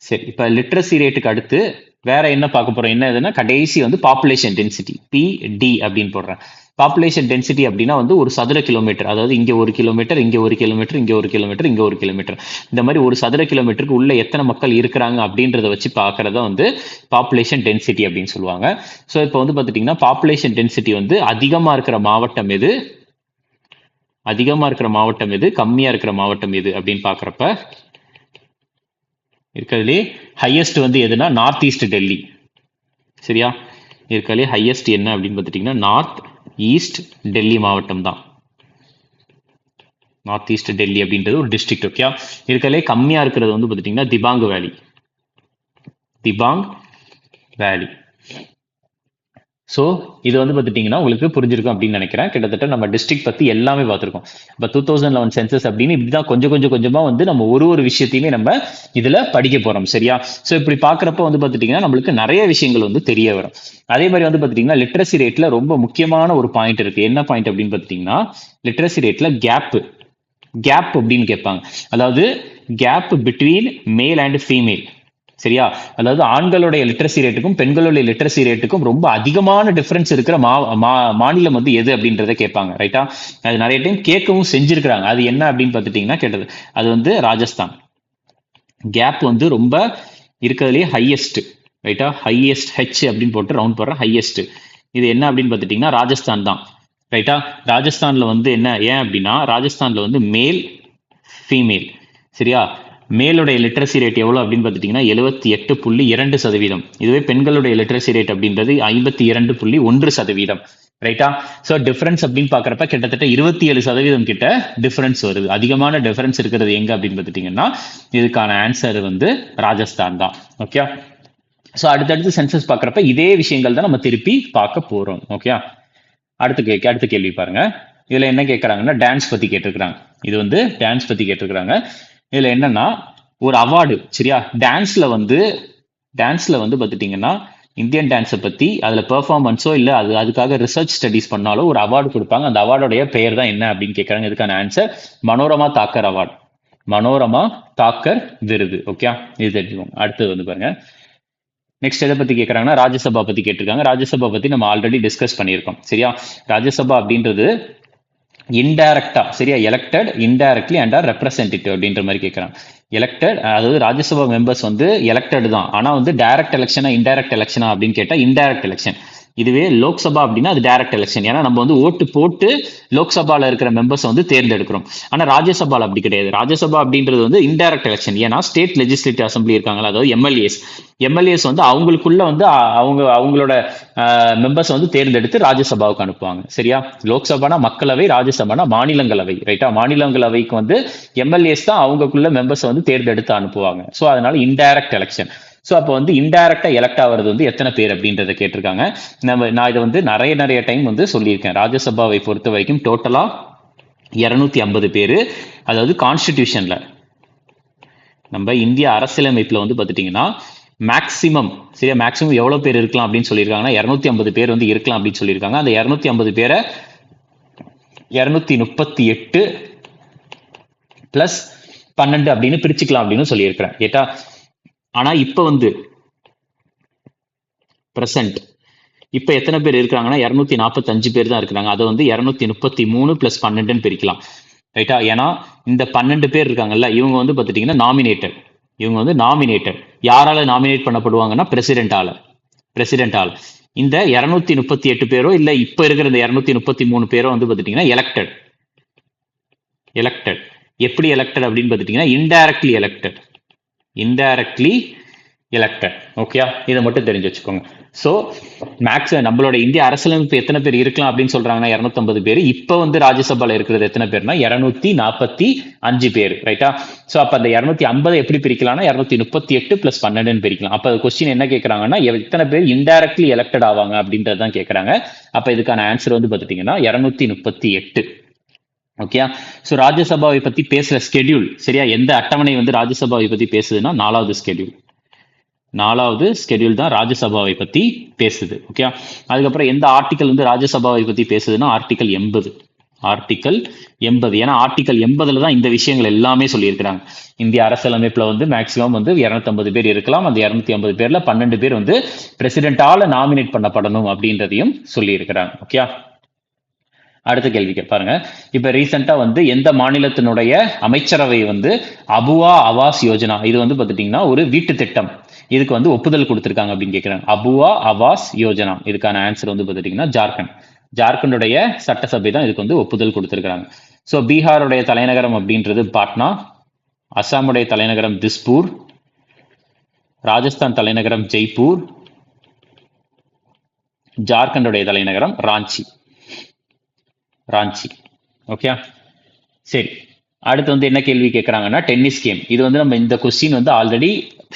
சரி. இப்போ லிட்ரஸி ரேட்டுக்கு அடுத்து வேற என்ன பார்க்க போறோம், என்ன எதுனா கடைசி வந்து பாப்புலேஷன் டென்சிட்டி, பிடி அப்படின்னு போடுறேன். பாப்புலேஷன் டென்சிட்டி அப்படின்னா வந்து ஒரு சதுர கிலோமீட்டர், அதாவது இங்க 1 கிலோமீட்டர், இங்க 1 கிலோமீட்டர், இங்க 1 கிலோமீட்டர், இங்க 1 கிலோமீட்டர், இந்த மாதிரி ஒரு சதுர கிலோமீட்டருக்கு உள்ள எத்தனை மக்கள் இருக்கிறாங்க அப்படின்றத வச்சு பார்க்கறத வந்து பாப்புலேஷன் டென்சிட்டி அப்படின்னு சொல்லுவாங்க. ஸோ இப்போ வந்து பார்த்துட்டீங்கன்னா பாப்புலேஷன் டென்சிட்டி வந்து அதிகமா இருக்கிற மாவட்டம் எது, கம்மியா இருக்கிற மாவட்டம் எது அப்படின்னு பாக்குறப்ப இருக்கிறதுலே ஹையஸ்ட் வந்து எதுனா நார்த் ஈஸ்ட் டெல்லி, சரியா? இருக்கிறதுலே ஹையஸ்ட் என்ன அப்படின்னு பார்த்துட்டீங்கன்னா நார்த் ஈஸ்ட் டெல்லி மாவட்டம் தான். நார்த் ஈஸ்ட் டெல்லி அப்படின்றது ஒரு டிஸ்ட்ரிக்ட். ஓகே, இருக்கிறதுலே கம்மியா இருக்கிறது வந்து பார்த்துட்டீங்கன்னா திபாங் வேலி. ஸோ இது வந்து பார்த்துட்டிங்கன்னா உங்களுக்கு புரிஞ்சிருக்கும் அப்படின்னு நினைக்கிறேன். கிட்டத்தட்ட நம்ம டிஸ்ட்ரிக்ட் பற்றி எல்லாமே பார்த்துருக்கோம். இப்போ 2011 சென்சஸ் அப்படின்னு இப்படி தான் கொஞ்சமாக வந்து நம்ம ஒரு விஷயத்தையுமே நம்ம இதில் படிக்க போகிறோம், சரியா? ஸோ இப்படி பார்க்குறப்ப வந்து பார்த்துட்டிங்கன்னா நம்மளுக்கு நிறைய விஷயங்கள் வந்து தெரிய வரும். அதே மாதிரி வந்து பார்த்துட்டிங்கன்னா லிட்ரஸி ரேட்டில் ரொம்ப முக்கியமான ஒரு பாயிண்ட் இருக்குது. என்ன பாயிண்ட் அப்படின்னு பார்த்துட்டிங்கன்னா லிட்ரஸி ரேட்டில் கேப் அப்படின்னு கேட்பாங்க. அதாவது gap between male and female, சரியா? அதாவது ஆண்களுடைய லிட்ரஸி ரேட்டுக்கும் பெண்களுடைய லிட்ரஸி ரேட்டுக்கும் ரொம்ப அதிகமான டிஃபரன்ஸ் இருக்கிற மாநிலம் வந்து எது அப்படின்றத கேட்பாங்க, ரைட்டா? அது நிறைய டைம் கேட்கவும் செஞ்சிருக்கிறாங்க. அது என்ன அப்படின்னு பார்த்துட்டீங்கன்னா கேட்டது அது வந்து ராஜஸ்தான். கேப் வந்து ரொம்ப இருக்கிறதுலேயே ஹையஸ்ட், ரைட்டா? ஹையஸ்ட் ஹெச் அப்படின்னு போட்டு ரவுண்ட் போடுற ஹையஸ்ட். இது என்ன அப்படின்னு பார்த்துட்டீங்கன்னா ராஜஸ்தான் தான், ரைட்டா? ராஜஸ்தான்ல வந்து என்ன, ஏன் அப்படின்னா ராஜஸ்தான்ல வந்து மேல் ஃபீமேல், சரியா? மேலுடைய லிட்ரஸி ரேட் எவ்வளோ அப்படின்னு பார்த்துட்டிங்கன்னா 78.2%. இதுவே பெண்களுடைய லிட்ரஸி ரேட் அப்படின்றது 52.1%, ரைட்டா? ஸோ டிஃபரன்ஸ் அப்படின்னு பார்க்குறப்ப கிட்டத்தட்ட 27% கிட்ட டிஃபரன்ஸ் வருது. அதிகமான டிஃபரன்ஸ் இருக்கிறது எங்க அப்படின்னு பார்த்துட்டிங்கன்னா இதுக்கான ஆன்சர் வந்து ராஜஸ்தான் தான். ஓகே, ஸோ அடுத்தடுத்து சென்சஸ் பார்க்குறப்ப இதே விஷயங்கள் தான் நம்ம திருப்பி பார்க்க போகிறோம். ஓகே, அடுத்த கேள்வி பாருங்க. இதில் என்ன கேட்குறாங்கன்னா டான்ஸ் பற்றி கேட்டிருக்கிறாங்க. இது வந்து டான்ஸ் பற்றி கேட்டிருக்கிறாங்க. இதுல என்னன்னா ஒரு அவார்டு, சரியா? டான்ஸ்ல வந்து பார்த்துட்டீங்கன்னா இந்தியன் டான்ஸை பத்தி அதுல பெர்ஃபார்மன்ஸோ இல்லை அதுக்காக ரிசர்ச் ஸ்டடிஸ் பண்ணாலோ ஒரு அவார்டு கொடுப்பாங்க. அந்த அவார்டோடைய பெயர் தான் என்ன அப்படின்னு கேட்கறாங்க. இதுக்கான ஆன்சர் மனோரமா தாக்கர் அவார்டு, மனோரமா தாக்கர் விருது. ஓகே, இது தெரிஞ்சுக்கோங்க. அடுத்தது வந்து பாருங்க, நெக்ஸ்ட் எதை பத்தி கேட்கறாங்கன்னா ராஜ்யசபா பத்தி கேட்டிருக்காங்க. ராஜ்யசபா பத்தி நம்ம ஆல்ரெடி டிஸ்கஸ் பண்ணியிருக்கோம், சரியா? ராஜ்யசபா அப்படின்றது இன்டைரக்டா, சரியா? Elected indirectly and are representative அப்படின்ற மாதிரி கேட்கறாங்க. எலெக்டட், அதாவது ராஜ்யசபா மெம்பர்ஸ் வந்து எலெக்டட் தான், ஆனா வந்து டைரக்ட் எலெக்ஷனா இன்டைரக்ட் எலெக்ஷனா அப்படின்னு கேட்டா இன்டைரக்ட் எலெக்ஷன். இதுவே லோக்சபா அப்படின்னா அது டைரக்ட் எலெக்ஷன். ஏன்னா நம்ம வந்து ஓட்டு போட்டு லோக்சபால இருக்கிற மெம்பர்ஸ் வந்து தேர்ந்தெடுக்கிறோம். ஆனா ராஜ்யசபால அப்படி கிடையாது. ராஜ்யசபா அப்படின்றது வந்து இன்டைரக்ட் எலெக்ஷன். ஏன்னா ஸ்டேட் லெஜிஸ்லேட்டிவ் அசம்பிளி இருக்காங்களா, அதாவது எம்எல்ஏஸ் வந்து அவங்களுக்குள்ள வந்து அவங்களோட மெம்பர்ஸ் வந்து தேர்ந்தெடுத்து ராஜ்யசபாவுக்கு அனுப்புவாங்க, சரியா? லோக்சபானா மக்களவை, ராஜ்யசபானா மாநிலங்களவை, ரைட்டா? மாநிலங்களவைக்கு வந்து எம்எல்ஏஸ் தான் அவங்களுக்குள்ள மெம்பர்ஸ் வந்து தேர்ந்தெடுத்து அனுப்புவாங்க. ஸோ அதனால இன்டைரக்ட் எலெக்ஷன். ஸோ அப்போ வந்து இன்டைரக்டா எலெக்ட் ஆகிறது வந்து எத்தனை பேர் அப்படின்றத கேட்டிருக்காங்க. நான் இதை வந்து நிறைய டைம் வந்து சொல்லியிருக்கேன். ராஜ்யசபாவை பொறுத்த வரைக்கும் டோட்டலா 250 பேர், அதாவது கான்ஸ்டிடியூஷன்ல நம்ம இந்திய அரசியலமைப்புல வந்து பார்த்துட்டீங்கன்னா மேக்சிமம் சரியா மேக்சிமம் எவ்வளவு பேர் இருக்கலாம் அப்படின்னு சொல்லியிருக்காங்கன்னா 250 பேர் வந்து இருக்கலாம் அப்படின்னு சொல்லியிருக்காங்க. அந்த 250 பேரை 238 பிளஸ் 12 அப்படின்னு பிரிச்சுக்கலாம் அப்படின்னு சொல்லியிருக்கிறேன் கேட்டா. ஆனா இப்ப வந்து பிரசன்ட் இப்ப எத்தனை பேர் இருக்காங்கன்னா 245 பேர் தான் இருக்கிறாங்க. அதை வந்து 233 பிளஸ் 12 பிரிக்கலாம் ரைட்டா. ஏன்னா இந்த 12 பேர் இருக்காங்கல்ல இவங்க வந்து பார்த்துட்டீங்கன்னா நாமினேட்டட். இவங்க வந்து நாமினேட்டட். யாரால நாமினேட் பண்ணப்படுவாங்கன்னா பிரசிடென்டால. இந்த 238 பேரோ இல்ல இப்ப இருக்கிற இந்த 233 பேரோ வந்து பார்த்துட்டீங்கன்னா எலெக்டட். எப்படி எலெக்டட் அப்படின்னு பார்த்துட்டீங்கன்னா இன்டைரக்ட்லி எலெக்டட். ஓகே, இதை மட்டும் தெரிஞ்சு வச்சுக்கோங்க. ஸோ மேக்ஸ் நம்மளோட இந்திய அரசியலமைப்பு எத்தனை பேர் இருக்கலாம் அப்படின்னு சொல்றாங்கன்னா 250 பேர். இப்போ வந்து ராஜ்யசபால இருக்கிறது எத்தனை பேர்னா 245 பேர் ரைட்டா. ஸோ அப்ப அந்த 250 எப்படி பிரிக்கலாம்னா 238 பிளஸ் 12 பிரிக்கலாம். அப்ப கொஸ்டின் என்ன கேட்கறாங்கன்னா எத்தனை பேர் இன்டைரக்ட்லி எலெக்டட் ஆவாங்க அப்படின்றதான் கேட்கறாங்க. அப்ப இதுக்கான ஆன்சர் வந்து பார்த்துட்டீங்கன்னா 238. ஓகே, ஸோ ராஜ்யசபாவை பத்தி பேசுற ஸ்கெடியூல் சரியா, எந்த அட்டவணை வந்து ராஜ்யசபாவை பத்தி பேசுதுன்னா 4வது ஸ்கெடியூல் தான் ராஜ்யசபாவை பத்தி பேசுது. ஓகே, அதுக்கப்புறம் எந்த ஆர்டிகல் வந்து ராஜ்யசபாவை பத்தி பேசுதுன்னா ஆர்டிகல் 80. ஏன்னா ஆர்டிகல் 80ல தான் இந்த விஷயங்கள் எல்லாமே சொல்லியிருக்கிறாங்க. இந்திய அரசியலமைப்புல வந்து மேக்சிமம் வந்து 250 பேர் இருக்கலாம். அந்த 250 பேர்ல 12 பேர் வந்து பிரசிடென்டால நாமினேட் பண்ணப்படணும் அப்படின்றதையும் சொல்லி இருக்கிறாங்க. ஓகே, அடுத்த கேள்வி பாருங்க. இப்ப ரீசெண்டா வந்து எந்த மாநிலத்தினுடைய அமைச்சரவை வந்து அபுவா ஆவாஸ் யோஜனா, இது வந்து பாத்துட்டீங்கன்னா ஒரு வீட்டு திட்டம், இதுக்கு வந்து ஒப்புதல் கொடுத்திருக்காங்க அப்படின்னு கேட்கிறாங்க. அபுவா ஆவாஸ் யோஜனா, இதுக்கான ஆன்சர் வந்து பாத்துட்டீங்கன்னா ஜார்க்கண்டுடைய சட்டசபை தான் இதுக்கு வந்து ஒப்புதல் கொடுத்திருக்காங்க. ஸோ பீகாருடைய தலைநகரம் அப்படின்றது பாட்னா, அசாமுடைய தலைநகரம் திஸ்பூர், ராஜஸ்தான் தலைநகரம் ஜெய்ப்பூர், ஜார்க்கண்டுடைய தலைநகரம் ராஞ்சி. ஓகே, சரி. அடுத்து வந்து என்ன கேள்வி கேட்கறாங்கன்னா டென்னிஸ் கேம். இது வந்து நம்ம இந்த கொஸ்டின் வந்து ஆல்ரெடி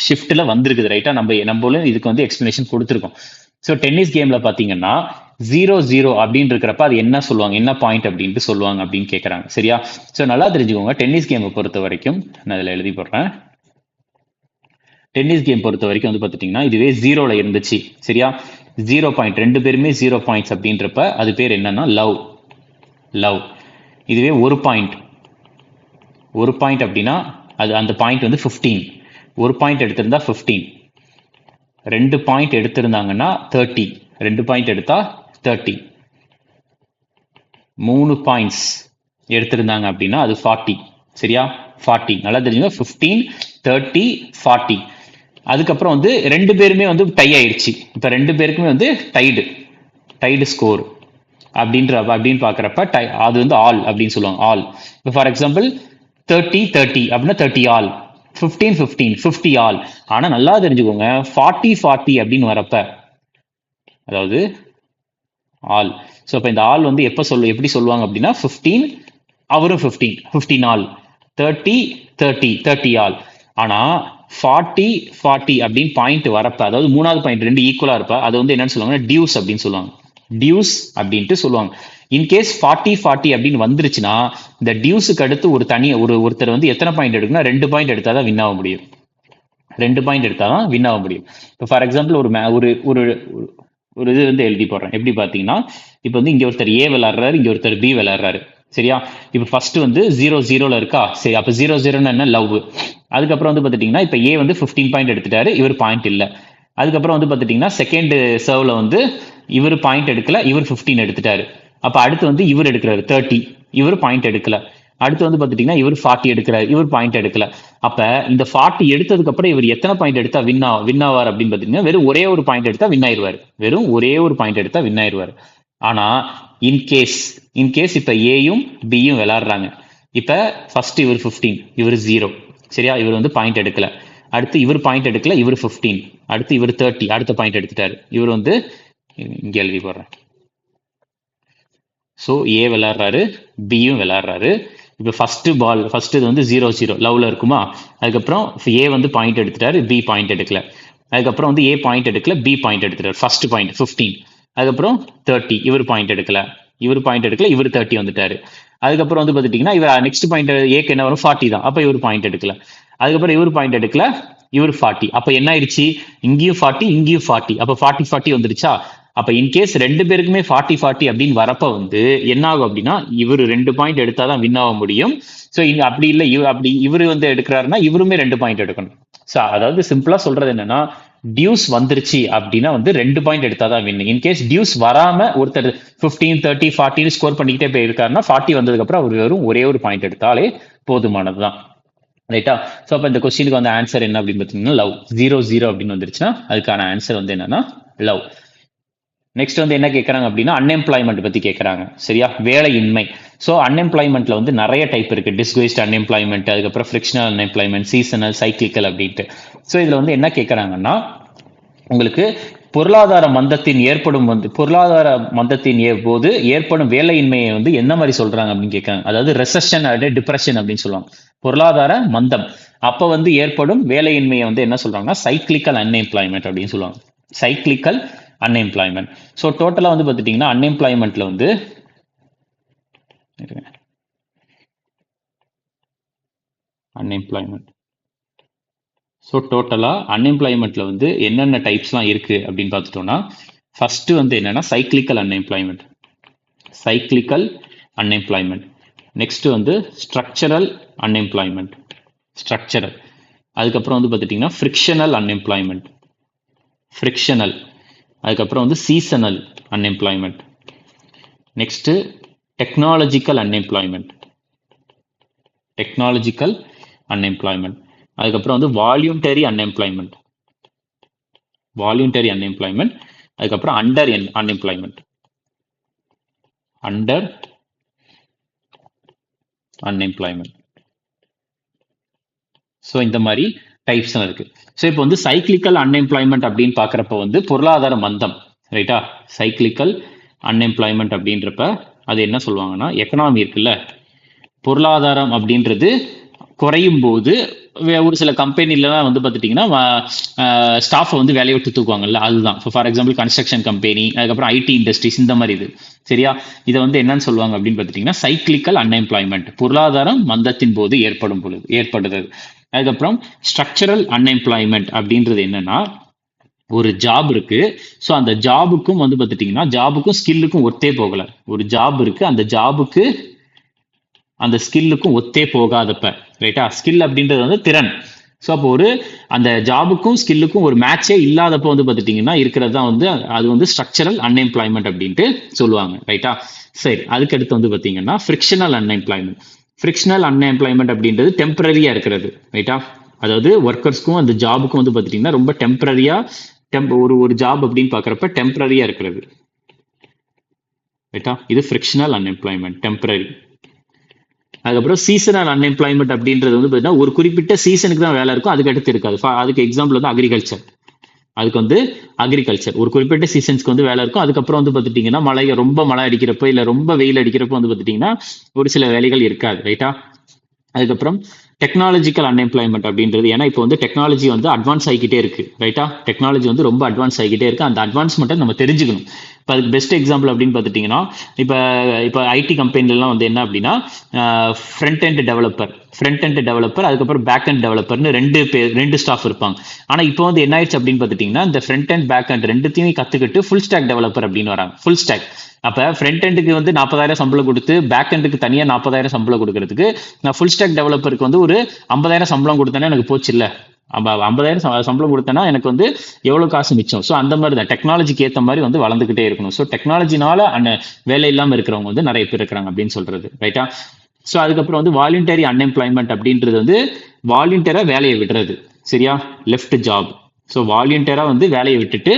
ஷிஃப்ட்ல வந்திருக்குது ரைட்டா. நம்மளும் இதுக்கு வந்து எக்ஸ்பிளனேஷன் கொடுத்துருக்கோம். ஸோ டென்னிஸ் கேம்ல பாத்தீங்கன்னா 0-0 அப்படின்னு இருக்கிறப்ப அது என்ன சொல்லுவாங்க, என்ன பாயிண்ட் அப்படின்ட்டு சொல்லுவாங்க அப்படின்னு கேட்கறாங்க சரியா. ஸோ நல்லா தெரிஞ்சுக்கோங்க, டென்னிஸ் கேமை பொறுத்த வரைக்கும் நான் இதுல எழுதி போடுறேன். டென்னிஸ் கேம் பொறுத்த வரைக்கும் வந்து பாத்துட்டீங்கன்னா இதுவே 0ல இருந்துச்சு சரியா, 0 பாயிண்ட், 2 பேருமே 0 பாயிண்ட்ஸ் அப்படின்றப்ப அது பேர் என்னன்னா லவ். இதுவே ஒரு பாயிண்ட் அப்படின்னா அது அந்த பாயிண்ட் வந்து 15. ஒரு பாயிண்ட் எடுத்திருந்தா 15, 2 பாயிண்ட் எடுத்திருந்தாங்கன்னா 30, 2 பாயிண்ட் எடுத்தா 30, 3 பாயிண்ட்ஸ் எடுத்திருந்தாங்க அப்படின்னா அது 40 சரியா. 40 நல்லா தெரிஞ்சுங்க, 15, 30, 40. அதுக்கப்புறம் வந்து 2 பேருமே வந்து டை ஆயிடுச்சு. இப்ப 2 பேருக்குமே வந்து டைடு ஸ்கோர் அப்படின்னு பாக்குறப்ப அது வந்து ஆல் அப்படின்னு சொல்லுவாங்க. ஆல். இப்போ ஃபார் எக்ஸாம்பிள் 30 அப்படின்னா 30 ஆல், 15 50 ஆல். ஆனா நல்லா தெரிஞ்சுக்கோங்க 40 அப்படின்னு வரப்ப அதாவது ஆல். ஸோ இப்போ இந்த ஆல் வந்து எப்படி சொல்லுவாங்க அப்படின்னா 15 அவரும் 15 ஆல், 30 ஆல். ஆனா 40 அப்படின்னு பாயிண்ட் வரப்ப, அதாவது 3வது பாயிண்ட் 2 ஈக்குவலா இருப்ப அது வந்து என்னன்னு சொல்லுவாங்கன்னா டியூஸ் அப்படின்னு சொல்லுவாங்க. அப்படின்ட்டு சொல்லுவாங்க. இன்கேஸ் 40 அப்படின்னு வந்துருச்சுன்னா இந்த டியூஸுக்கு அடுத்து ஒருத்தர் வந்து எத்தனை பாயிண்ட் எடுக்கணும், 2 பாயிண்ட் எடுத்தாதான் வின் ஆக முடியும். 2 பாயிண்ட் எடுத்தாதான் வின் ஆக முடியும். இப்போ ஃபார் எக்ஸாம்பிள் ஒரு இது வந்து எழுதி போடுறேன். எப்படி பாத்தீங்கன்னா இப்போ வந்து இங்க ஒருத்தர் ஏ விளையாடுறாரு, இங்க ஒருத்தர் பி விளையாடுறாரு சரியா. இப்போ ஃபர்ஸ்ட் வந்து 0-0ல இருக்கா, சரி. அப்ப 0-0ன்னு என்ன, லவ். அதுக்கப்புறம் வந்து பாத்துட்டீங்கன்னா இப்ப ஏ வந்து 15 பாயிண்ட் எடுத்துட்டாரு, இவர் பாயிண்ட் இல்ல. அதுக்கப்புறம் வந்து பாத்துட்டீங்கன்னா செகண்ட் சர்வ்ல வந்து இவர் பாயிண்ட் எடுக்கல, இவர் 15 எடுத்துட்டாரு. அப்ப அடுத்து வந்து இவர் எடுக்கிறாரு 30, இவர் பாயிண்ட் எடுக்கல. அடுத்து வந்து பாத்துட்டீங்கன்னா இவர் 40 எடுக்கிறாரு, இவர் பாயிண்ட் எடுக்கல. அப்ப இந்த 40 எடுத்ததுக்கு அப்புறம் இவர் எத்தனை பாயிண்ட் எடுத்தா வின் ஆவார் அப்படின்னு பாத்தீங்கன்னா வெறும் ஒரே ஒரு பாயிண்ட் எடுத்தா வின் ஆயிருவாரு. ஆனா இன்கேஸ் இப்ப ஏயும் பியும் விளையாடுறாங்க. இப்ப ஃபர்ஸ்ட் இவர் 15, இவர் 0 சரியா, இவர் வந்து பாயிண்ட் எடுக்கல. அடுத்து இவர் பாயிண்ட் எடுக்கல, இவர் 15. அடுத்து இவர் 30, அடுத்த பாயிண்ட் எடுத்துட்டாரு. இவர் வந்து இங்க எழுதி போடுறேன். ஸோ ஏ விளையாடுறாரு, பியும் விளையாடுறாரு. இப்போ ஃபர்ஸ்ட் இது வந்து 0-0 லவ்ல இருக்குமா. அதுக்கப்புறம் ஏ வந்து பாயிண்ட் எடுத்துட்டாரு, பி பாயிண்ட் எடுக்கல. அதுக்கப்புறம் வந்து ஏ பாயிண்ட் எடுக்கல, பி பாயிண்ட் எடுத்துட்டாரு. First point 15. அதுக்கப்புறம் 30, இவர் பாயிண்ட் எடுக்கல, இவர் 30 வந்துட்டாரு. அதுக்கப்புறம் வந்து பாத்துட்டீங்கன்னா இவர் நெக்ஸ்ட் பாயிண்ட் ஏக்கு என்ன வரும், 40 தான். அப்ப இவர் பாயிண்ட் எடுக்கல. அதுக்கப்புறம் இவர் பாயிண்ட் எடுக்கல, இவர் 40. அப்ப என்ன ஆயிடுச்சு, இங்கேயும் 40 இங்கேயும் 40, அப்ப 40 40 வந்துருச்சா. அப்ப இன்கேஸ் ரெண்டு பேருக்குமே 40 40 அப்படின்னு வரப்ப வந்து என்ன ஆகும் அப்படின்னா, இவர் 2 பாயிண்ட் எடுத்தாதான் வின் ஆக முடியும். ஸோ இங்க அப்படி இல்லை, இவர் வந்து எடுக்கிறாருன்னா இவருமே 2 பாயிண்ட் எடுக்கணும். ஸோ அதாவது சிம்பிளா சொல்றது என்னன்னா, டியூஸ் வந்துருச்சு அப்படின்னா வந்து 2 பாயிண்ட் எடுத்தாதான் வின். இன்கேஸ் டியூஸ் வராம ஒருத்தர் 15 30 40 ஸ்கோர் பண்ணிக்கிட்டே போயிருக்காருன்னா 40 வந்ததுக்கு அப்புறம் அவர் வெறும் ஒரே ஒரு பாயிண்ட் எடுத்தாலே போதுமானதுதான். ரைட்டா. ஸோ அப்போ இந்த கொஸ்டினுக்கு வந்து ஆன்சர் என்ன அப்படின்னு பார்த்தீங்கன்னா லவ். 0 0 அப்படின்னு வந்துருச்சுன்னா அதுக்கான ஆன்சர் வந்து என்னன்னா லவ். நெக்ஸ்ட் வந்து என்ன கேட்கறாங்க அப்படின்னா அன்எம்ப்ளாய்மெண்ட் பத்தி கேட்கறாங்க. சரியா, வேலையின்மை. ஸோ அன்எம்ப்ளாய்மெண்ட்ல வந்து நிறைய டைப் இருக்கு. டிஸ்குவேஸ்ட் அன்எம்ப்ளாய்மெண்ட், அதுக்கப்புறம் ஃப்ரிக்ஷனல் அன்எம்ப்ளாய்மெண்ட், சீசனல், சைக்கிளிக்கல் அப்படின்ட்டு. ஸோ இதுல வந்து என்ன கேட்கறாங்கன்னா, உங்களுக்கு பொருளாதார மந்தத்தின் போது ஏற்படும் வேலையின்மையை வந்து என்ன மாதிரி சொல்றாங்க அப்படின்னு கேட்கறாங்க. அதாவது ரெசஷன் டிப்ரெஷன் அப்படின்னு சொல்லுவாங்க. பொருளாதார மந்தம் அப்ப வந்து ஏற்படும் வேலையின்மையை வந்து என்ன சொல்றாங்கன்னா சைக்கிளிக்கல் அன்எம்ப்ளாய்மெண்ட் அப்படின்னு சொல்லுவாங்க. Cyclical unemployment. ஸோ டோட்டலா வந்து பார்த்துட்டீங்கன்னா அன்எம்ப்ளாய்மெண்ட்ல வந்து அன்எம்ப்ளாய்மெண்ட். ஸோ டோட்டலா அன்எம்ப்ளாய்மெண்ட்ல வந்து என்னென்ன டைப்ஸ்லாம் இருக்கு அப்படின்னு பார்த்துட்டோம்னா, ஃபர்ஸ்ட் வந்து என்னன்னா cyclical unemployment. Cyclical unemployment. Next வந்து ஸ்ட்ரக்சரல் அன்எம்ப்ளாய்மெண்ட். ஸ்ட்ரக்சரல். அதுக்கப்புறம் வந்து பார்த்துட்டீங்கன்னா ஃப்ரிக்ஷனல் அன்எம்ப்ளாய்மெண்ட். ஃப்ரிக்ஷனல். அதுக்கப்புறம் வந்து seasonal unemployment. Next technological unemployment. Technological unemployment. அதுக்கப்புறம் வந்து வால்யூண்டரி அன்எம்ப்ளாய்மெண்ட். வால்யூண்டரி அன்எம்ப்ளாய்மெண்ட். அதுக்கப்புறம் under unemployment. Under unemployment. So இந்த மாதிரி டைப்ஸ் இருக்கு. ஸோ இப்போ வந்து சைக்கிளிக்கல் அன்எம்ப்ளாய்மெண்ட் அப்படின்னு பார்க்குறப்ப வந்து பொருளாதார மந்தம். ரைட்டா. சைக்கிளிக்கல் அன்எம்ப்ளாய்மெண்ட் அப்படின்றப்ப அது என்ன சொல்லுவாங்கன்னா, எக்கனாமி இருக்குல்ல, பொருளாதாரம் அப்படின்றது குறையும் போது ஒரு சில கம்பெனிலாம் வந்து பார்த்துட்டிங்கன்னா ஸ்டாஃபை வந்து வேலையை விட்டு தூக்குவாங்கல்ல, அதுதான். ஃபார் எக்ஸாம்பிள் கன்ஸ்ட்ரக்ஷன் கம்பெனி, அதுக்கப்புறம் ஐடி இண்டஸ்ட்ரீஸ், இந்த மாதிரி இது. சரியா. இதை வந்து என்னன்னு சொல்லுவாங்க அப்படின்னு பார்த்துட்டிங்கன்னா சைக்கிளிக்கல் அன்எம்ப்ளாய்மெண்ட், பொருளாதாரம் மந்தத்தின் போது ஏற்படுறது. அதுக்கப்புறம் ஸ்ட்ரக்சரல் அன்எம்ப்ளாய்மெண்ட் அப்படின்றது என்னன்னா, ஒரு ஜாப் இருக்கு. ஸோ அந்த ஜாபுக்கும் வந்து பார்த்துட்டிங்கன்னா ஜாபுக்கும் ஸ்கில்லுக்கும் ஒத்தே போகல. ஒரு ஜாப் இருக்கு, அந்த ஜாபுக்கு அந்த ஸ்கில்லுக்கும் ஒத்தே போகாதப்ப. ரைட்டா. ஸ்கில் அப்படின்றது வந்து திறன். ஸோ அப்போ அந்த ஜாபுக்கும் ஸ்கில்லுக்கும் ஒரு மேட்சே இல்லாதப்போ வந்து பார்த்துட்டிங்கன்னா இருக்கிறது தான் வந்து அது வந்து ஸ்ட்ரக்சரல் அன்எம்ப்ளாய்மெண்ட் அப்படின்ட்டு சொல்லுவாங்க. ரைட்டா. சரி. அதுக்கடுத்து வந்து பார்த்தீங்கன்னா ஃப்ரிக்ஷனல் அன்எம்ப்ளாய்மெண்ட். ஃப்ரிக்ஷனல் அன்எம்ப்ளாய்மெண்ட் அப்படின்றது டெம்பரரியா இருக்கிறது. ரைட்டா. அதாவது ஒர்க்கர்ஸ்க்கும் அந்த ஜாபுக்கும் வந்து பார்த்துட்டிங்கன்னா ரொம்ப டெம்பரரியா ஒரு ஜாப் அப்படின்னு பார்க்குறப்ப டெம்பரரியா இருக்கிறது. ரைட்டா. இது ஃப்ரிக்ஷனல் அன்எம்ப்ளாய்மெண்ட், டெம்பரரி. அதுக்கப்புறம் சீசனல் அன்எம்ப்ளாய்மெண்ட் அப்படின்றது வந்து பார்த்தீங்கன்னா ஒரு குறிப்பிட்ட சீசனுக்கு தான் வேலை இருக்கும், அதுக்கு அடுத்து இருக்காது. அதுக்கு எக்ஸாம்பிள் வந்து அக்ரிகல்ச்சர். அதுக்கு வந்து அக்ரிகல்ச்சர் ஒரு குறிப்பிட்ட சீசன்ஸ்க்கு வந்து வேலை இருக்கும். அதுக்கப்புறம் வந்து பார்த்துட்டிங்கன்னா ரொம்ப மழை அடிக்கிறப்போ இல்லை ரொம்ப வெயில் அடிக்கிறப்போ வந்து பார்த்துட்டிங்கன்னா ஒரு சில வேலைகள் இருக்காது. ரைட்டா. அதுக்கப்புறம் டெக்னாலஜிக்கல் அன்எம்ப்ளாய்மெண்ட் அப்படின்றது, ஏன்னா இப்போ வந்து டெக்னாலஜி வந்து அட்வான்ஸ் ஆகிக்கிட்டே இருக்கு. ரைட்டா. டெக்னாலஜி வந்து ரொம்ப அட்வான்ஸ் ஆகிக்கிட்டே இருக்கு. அந்த அட்வான்ஸ்மெண்ட்டை நம்ம தெரிஞ்சுக்கணும். இப்போ அதுக்கு பெஸ்ட் எக்ஸாம்பிள் அப்படின்னு பார்த்துட்டிங்கன்னா இப்போ ஐடி கம்பெனிலாம் வந்து என்ன அப்படின்னா ஃப்ரண்ட் எண்ட் டெவலப்பர் அதுக்கப்புறம் பேக் எண்ட் டெவலப்பர்னு ரெண்டு ஸ்டாஃப் இருப்பாங்க. ஆனால் இப்போ வந்து என்ன ஆயிடுச்சு அப்படின்னு பார்த்துட்டிங்கன்னா இந்த ஃப்ரண்ட் எண்ட் பேக் எண்ட் ரெண்டுத்தையும் கற்றுக்கிட்டு ஃபுல் ஸ்டாக் டெவலப்பர் அப்படின்னு வராங்க. Full stock. அப்போ ஃப்ரண்ட் எண்டுக்கு வந்து 40,000 சம்பளம் கொடுத்து பேக் எண்டுக்கு தனியாக 40,000 சம்பளம் கொடுக்கறதுக்கு நான் ஃபுல் ஸ்டாக் டெவலப்பருக்கு வந்து ஒரு 50,000 சம்பளம் கொடுத்தேன்னா எனக்கு போச்சு இல்லை. 50,000 சம்பளம் கொடுத்தேன்னா எனக்கு வந்து எவ்வளோ காசு மிச்சம். ஸோ அந்த மாதிரி தான் டெக்னாலஜிக்கு ஏற்ற மாதிரி வந்து வளர்ந்துக்கிட்டே இருக்கணும். ஸோ டெக்னாலஜினால வேலை இல்லாமல் இருக்கிறவங்க வந்து நிறைய பேர் இருக்கிறாங்க அப்படின்னு சொல்றது. ரைட்டா. ஸோ அதுக்கப்புறம் வந்து வாலண்டரி அன்எம்ப்ளாய்மெண்ட் அப்படின்றது வந்து வாலண்டியரா வேலையை விடுறது. சரியா. Left job. ஸோ வாலண்டியரா வந்து வேலையை விட்டுட்டு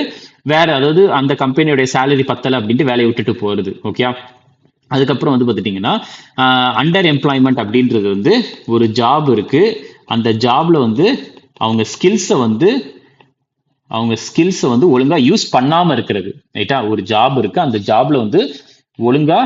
வேற, அதாவது அந்த கம்பெனியோட சேலரி பத்தலை அப்படின்ட்டு வேலையை விட்டுட்டு போறது. ஓகே. அதுக்கப்புறம் வந்து பார்த்துட்டிங்கன்னா அண்டர் எம்ப்ளாய்மெண்ட் அப்படின்றது வந்து ஒரு ஜாப் இருக்கு, அந்த ஜாப்ல வந்து அவங்க ஸ்கில்ஸை வந்து ஒழுங்கா யூஸ் பண்ணாம இருக்கிறது. ரைட்டா. ஒரு ஜாப் இருக்கு, அந்த ஜாப்ல வந்து ஒழுங்கா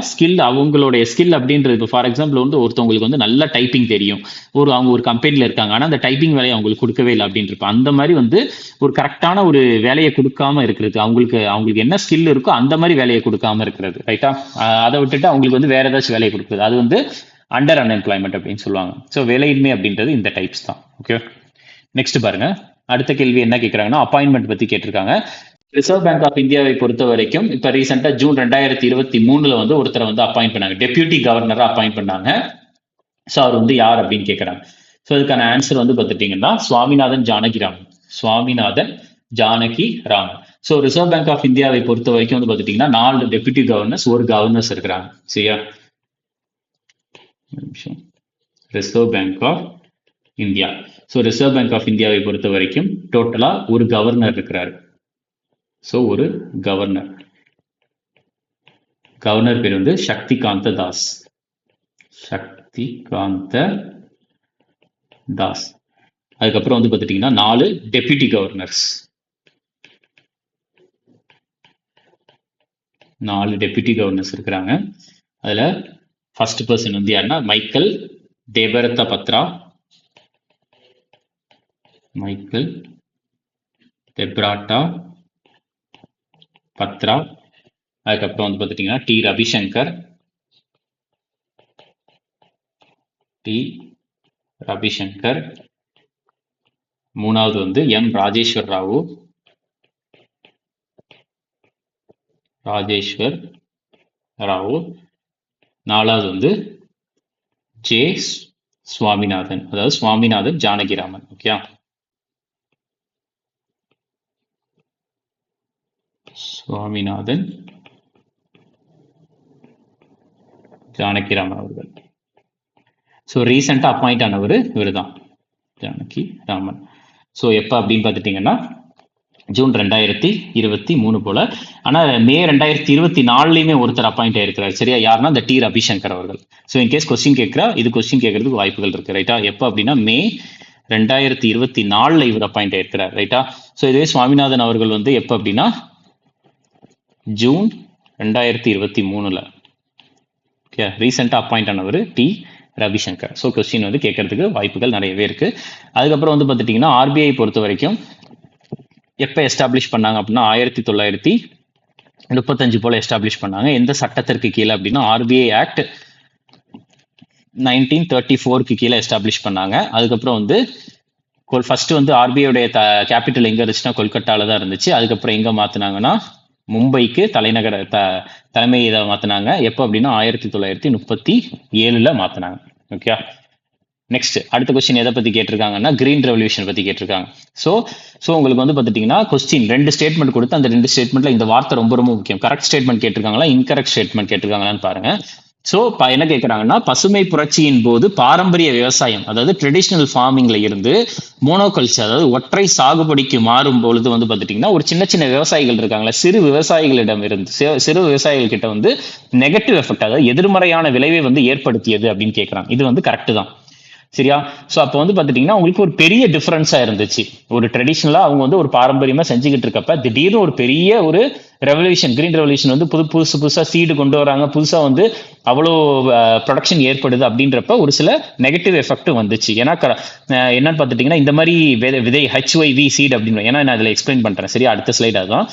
அவங்களுடைய ஸ்கில் அப்படின்றது, இப்போ ஃபார் எக்ஸாம்பிள் வந்து ஒருத்தவங்களுக்கு வந்து நல்ல டைப்பிங் தெரியும், அவங்க ஒரு கம்பெனியில் இருக்காங்க, ஆனால் அந்த டைப்பிங் வேலையை அவங்களுக்கு கொடுக்கவே இல்லை அப்படின்றப்ப அந்த மாதிரி வந்து ஒரு கரெக்டான ஒரு வேலையை கொடுக்காம இருக்கிறது. அவங்களுக்கு என்ன ஸ்கில் இருக்கோ அந்த மாதிரி வேலையை கொடுக்காம இருக்கிறது. ரைட்டா. அதை விட்டுட்டு அவங்களுக்கு வந்து வேற ஏதாச்சும் வேலையை கொடுக்குறது, அது வந்து அண்டர் அன்எம்ப்ளாய்மெண்ட் அப்படின்னு சொல்லுவாங்க. ஸோ வேலையின்மை அப்படின்றது இந்த டைப்ஸ் தான். ஓகே, நெக்ஸ்ட் பாருங்க. அடுத்த கேள்வி என்ன கேட்குறாங்கன்னா அப்பாயின்மெண்ட் பத்தி கேட்டிருக்காங்க. ரிசர்வ் பேங்க் ஆஃப் இந்தியாவை பொறுத்த வரைக்கும் இப்போ ரீசெண்டாக ஜூன் 2023 வந்து ஒருத்தரை வந்து அப்பாயிண்ட் பண்ணாங்க, டெப்யூட்டி கவர்னராக அப்பாயிண்ட் பண்ணாங்க. ஸோ அவர் வந்து யார் அப்படின்னு கேட்குறாங்க. ஸோ இதுக்கான ஆன்சர் வந்து பார்த்துட்டீங்கன்னா Swaminathan Janakiraman. Swaminathan Janakiraman. So reserve bank of இந்தியாவை பொறுத்த வரைக்கும் வந்து பார்த்துட்டீங்கன்னா 4 டெப்யூட்டி கவர்னர்ஸ், ஒரு கவர்னர்ஸ் இருக்கிறாங்க. சரியா? Reserve bank of India. So reserve bank of இந்தியாவை பொறுத்த வரைக்கும் டோட்டலா ஒரு கவர்னர் இருக்கிறாரு. ஸோ ஒரு கவர்னர், கவர்னர் பேர் வந்து சக்திகாந்த தாஸ். சக்திகாந்த தாஸ். அதுக்கப்புறம் வந்து பார்த்துட்டீங்கன்னா 4 டெப்யூட்டி கவர்னர்ஸ், 4 டெப்யூட்டி கவர்னர்ஸ் இருக்கிறாங்க. அதுல ஃபர்ஸ்ட் பர்சன் வந்து யாருன்னா மைக்கேல் தேபரத்த பத்ரா. மைக்கேல் தெப்ராட்டா பத்ரா. அதுக்கப்புறம் வந்து பார்த்துட்டீங்கன்னா டி ரவிசங்கர். டி ரவிசங்கர். மூணாவது வந்து எம் ராஜேஸ்வர் ராவு. ராஜேஸ்வர் ராவு. நாலாவது வந்து ஜே சுவாமிநாதன், அதாவது சுவாமிநாதன் ஜானகிராமன். ஓகே, சுவாமிநாதன் ஜானகிராமன் அவர்கள். ஸோ ரீசெண்டாக அப்பாயிண்ட் ஆனவர் இவர் தான், ஜானகிராமன். ஸோ எப்போ அப்படின்னு பார்த்துட்டிங்கன்னா ஜூன் 2023 போல. ஆனால் மே 2024 ஒருத்தர் அப்பாயிண்ட் ஆயிருக்கிறார். சரியா? யாருன்னா இந்த டி ரவிசங்கர் அவர்கள். ஸோ இன்கேஸ் கொஸ்டின் கேட்குறா, இது கொஸ்டின் கேட்கறதுக்கு வாய்ப்புகள் இருக்கு. ரைட்டா? எப்போ அப்படின்னா மே 2024 இவர் அப்பாயிண்ட் ஆயிருக்கிறார். ரைட்டா? ஸோ இதுவே சுவாமிநாதன் அவர்கள் வந்து எப்போ அப்படின்னா ஜூன் 2023. ஓகே, ரீசெண்டாக அப்பாயிண்ட் ஆனவர் டி ரவிசங்கர். ஸோ கொஸ்டின் வந்து கேட்கறதுக்கு வாய்ப்புகள் நிறையவே இருக்கு. அதுக்கப்புறம் வந்து பார்த்துட்டிங்கன்னா ஆர்பிஐ பொறுத்த வரைக்கும் எப்போ எஸ்டாப்ளிஷ் பண்ணாங்க அப்படின்னா 1935 போல எஸ்டாப்ளிஷ் பண்ணாங்க. எந்த சட்டத்திற்கு கீழே அப்படின்னா ஆர்பிஐ ஆக்ட் 1934 கீழே எஸ்டாப்ளிஷ் பண்ணாங்க. அதுக்கப்புறம் வந்து ஃபர்ஸ்ட் வந்து ஆர்பிஐடைய கேபிட்டல் எங்க இருந்துச்சுன்னா கொல்கட்டால தான் இருந்துச்சு. அதுக்கப்புறம் எங்க மாத்தினாங்கன்னா மும்பைக்கு தலைநகர தலைமை இதை மாத்தினாங்க. எப்போ அப்படின்னா 1937 மாத்தினாங்க. ஓகே, நெக்ஸ்ட் அடுத்த கொஸ்டின் எதை பத்தி கேட்டிருக்காங்கன்னா கிரீன் ரெவல்யூஷன் பத்தி கேட்டிருக்காங்க. ஸோ உங்களுக்கு வந்து பார்த்துட்டீங்கன்னா கொஸ்டின் 2 ஸ்டேட்மெண்ட் கொடுத்து அந்த 2 ஸ்டேட்மெண்ட்ல இந்த வார்த்தை ரொம்ப ரொம்ப முக்கியம். கரெக்ட் ஸ்டேட்மெண்ட் கேட்டிருக்காங்களா, இன்கரெக்ட் ஸ்டேட்மெண்ட் கேட்டிருக்காங்களான்னு பாருங்க. ஸோ என்ன கேட்குறாங்கன்னா பசுமை புரட்சியின் போது பாரம்பரிய விவசாயம், அதாவது ட்ரெடிஷ்னல் ஃபார்மிங்ல இருந்து மோனோகல்ச்சர், அதாவது ஒற்றை சாகுபடிக்கு மாறும் பொழுது வந்து பார்த்துட்டிங்கன்னா ஒரு சின்ன சின்ன விவசாயிகள் இருக்காங்களா, சிறு விவசாயிகளிடம் இருந்து சிறு விவசாயிகள் கிட்ட வந்து நெகட்டிவ் எஃபெக்ட், அதாவது எதிர்மறையான விளைவை வந்து ஏற்படுத்தியது அப்படின்னு கேட்குறாங்க. இது வந்து கரெக்ட் தான். சரியா? ஸோ அப்போ வந்து பார்த்துட்டிங்கன்னா உங்களுக்கு ஒரு பெரிய டிஃபரன்ஸாக இருந்துச்சு. ஒரு ட்ரெடிஷ்னலாக அவங்க வந்து ஒரு பாரம்பரியமாக செஞ்சுக்கிட்டு இருக்கப்ப திடீர்னு ஒரு பெரிய ஒரு ரெவல்யூஷன், கிரீன் ரெவல்யூஷன் வந்து புதுசாக சீடு கொண்டு வராங்க, புதுசாக வந்து அவ்வளோ ப்ரொடக்ஷன் ஏற்படுது. அப்படின்றப்ப ஒரு சில நெகட்டிவ் எஃபெக்ட் வந்துச்சு. ஏன்னா என்னன்னு பார்த்துட்டிங்கன்னா இந்த மாதிரி விதை HYV சீட் அப்படின்னு, ஏன்னா நான் அதில் எக்ஸ்பிளைன் பண்ணுறேன். சரியா? அடுத்த ஸ்லைட் அதுதான்.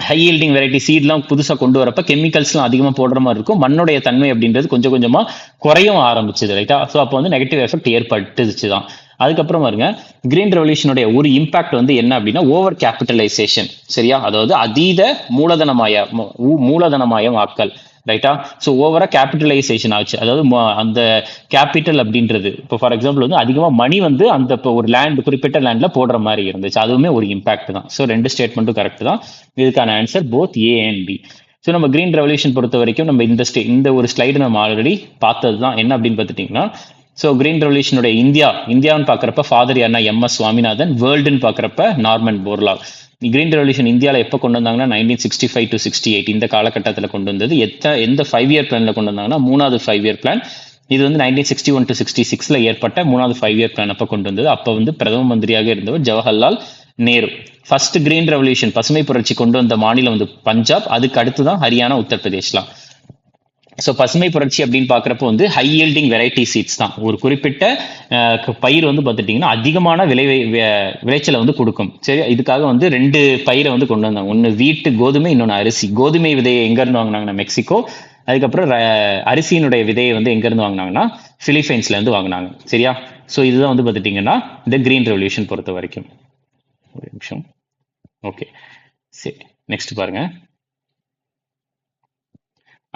ஹை ஈல்டிங் வெரைட்டி சீட்லாம் புதுசாக கொண்டு வரப்ப கெமிக்கல்ஸ்லாம் அதிகமாக போடுற மாதிரி இருக்கும். மண்ணுடைய தன்மை அப்படின்றது கொஞ்சம் கொஞ்சமாக குறையும் ஆரம்பிச்சது. ரைட்டா? ஸோ அப்போ வந்து நெகட்டிவ் எஃபெக்ட் ஏற்பட்டுச்சு தான். அதுக்கப்புறம் பாருங்க, கிரீன் ரெவல்யூஷனுடைய ஒரு இம்பாக்ட் வந்து என்ன அப்படின்னா ஓவர் கேபிட்டலைசேஷன். சரியா? அதாவது அதீத மூலதனமயம் ஆக்கல். ரைட்டா? ஸோ ஓவரா கேபிட்டலைசேஷன் ஆச்சு. அதாவது அந்த கேபிட்டல் அப்படின்றது இப்போ ஃபார் எக்ஸாம்பிள் வந்து அதிகமாக மணி வந்து அந்த இப்போ ஒரு லேண்ட், குறிப்பிட்ட லேண்ட்ல போடுற மாதிரி இருந்துச்சு. அதுவுமே ஒரு இம்பாக்ட் தான். ஸோ 2 ஸ்டேட்மெண்ட்டும் கரெக்ட் தான். இதுக்கான answer both A and B. So நம்ம கிரீன் ரெவல்யூஷன் பொறுத்த வரைக்கும் நம்ம இந்த ஒரு ஸ்லைடு நம்ம ஆல்ரெடி பார்த்தது தான். என்ன அப்படின்னு பார்த்துட்டிங்கன்னா ஸோ கிரீன் ரெவல்யூஷனுடைய இந்தியான்னு பார்க்குறப்ப ஃபாதர் யாருன்னா MS சுவாமிநாதன், வேர்ல்டுன்னு பார்க்குறப்ப நார்மன் போர்லாக். கிரீன் ரெவல்யூஷன் இந்தியாவில் எப்போ கொண்டு வந்தாங்கன்னா 1965 to 68 இந்த காலகட்டத்தில் கொண்டு வந்தது. எந்த 5-year பிளான்ல கொண்டு வந்தாங்கன்னா 3வது 5-year பிளான். இது வந்து 1961 to 66 ஏற்பட்ட 3வது 5-year பிளான் அப்போ கொண்டு வந்தது. அப்போ வந்து பிரதம மந்திரியாக இருந்தவர் Jawaharlal Nehru. First green revolution பசுமை புரட்சி கொண்டு வந்த மாநிலம் வந்து பஞ்சாப். அதுக்கு அடுத்து தான் ஹரியானா, உத்தரப்பிரதேஷ்லாம். ஸோ பசுமை புரட்சி அப்படின்னு பார்க்குறப்போ வந்து ஹை ஈல்டிங் வெரைட்டி சீட்ஸ் தான். ஒரு குறிப்பிட்ட பயிர் வந்து பார்த்துட்டிங்கன்னா அதிகமான விளைச்சலை வந்து கொடுக்கும். சரி, இதுக்காக வந்து 2 பயிரை வந்து கொண்டு வந்தாங்க. ஒன்று வீட்டு கோதுமை, இன்னொன்று அரிசி. கோதுமை விதையை எங்கேருந்து வாங்கினாங்கன்னா மெக்சிகோ, அதுக்கப்புறம் அரிசியினுடைய விதையை வந்து எங்க இருந்து வாங்கினாங்கன்னா பிலிப்பைன்ஸ்ல இருந்து வாங்கினாங்க. சரியா? ஸோ இதுதான் வந்து பார்த்துட்டீங்கன்னா இந்த கிரீன் ரெவல்யூஷன் பொறுத்த வரைக்கும். ஒரு நிமிஷம். ஓகே, சரி, நெக்ஸ்ட் பாருங்க.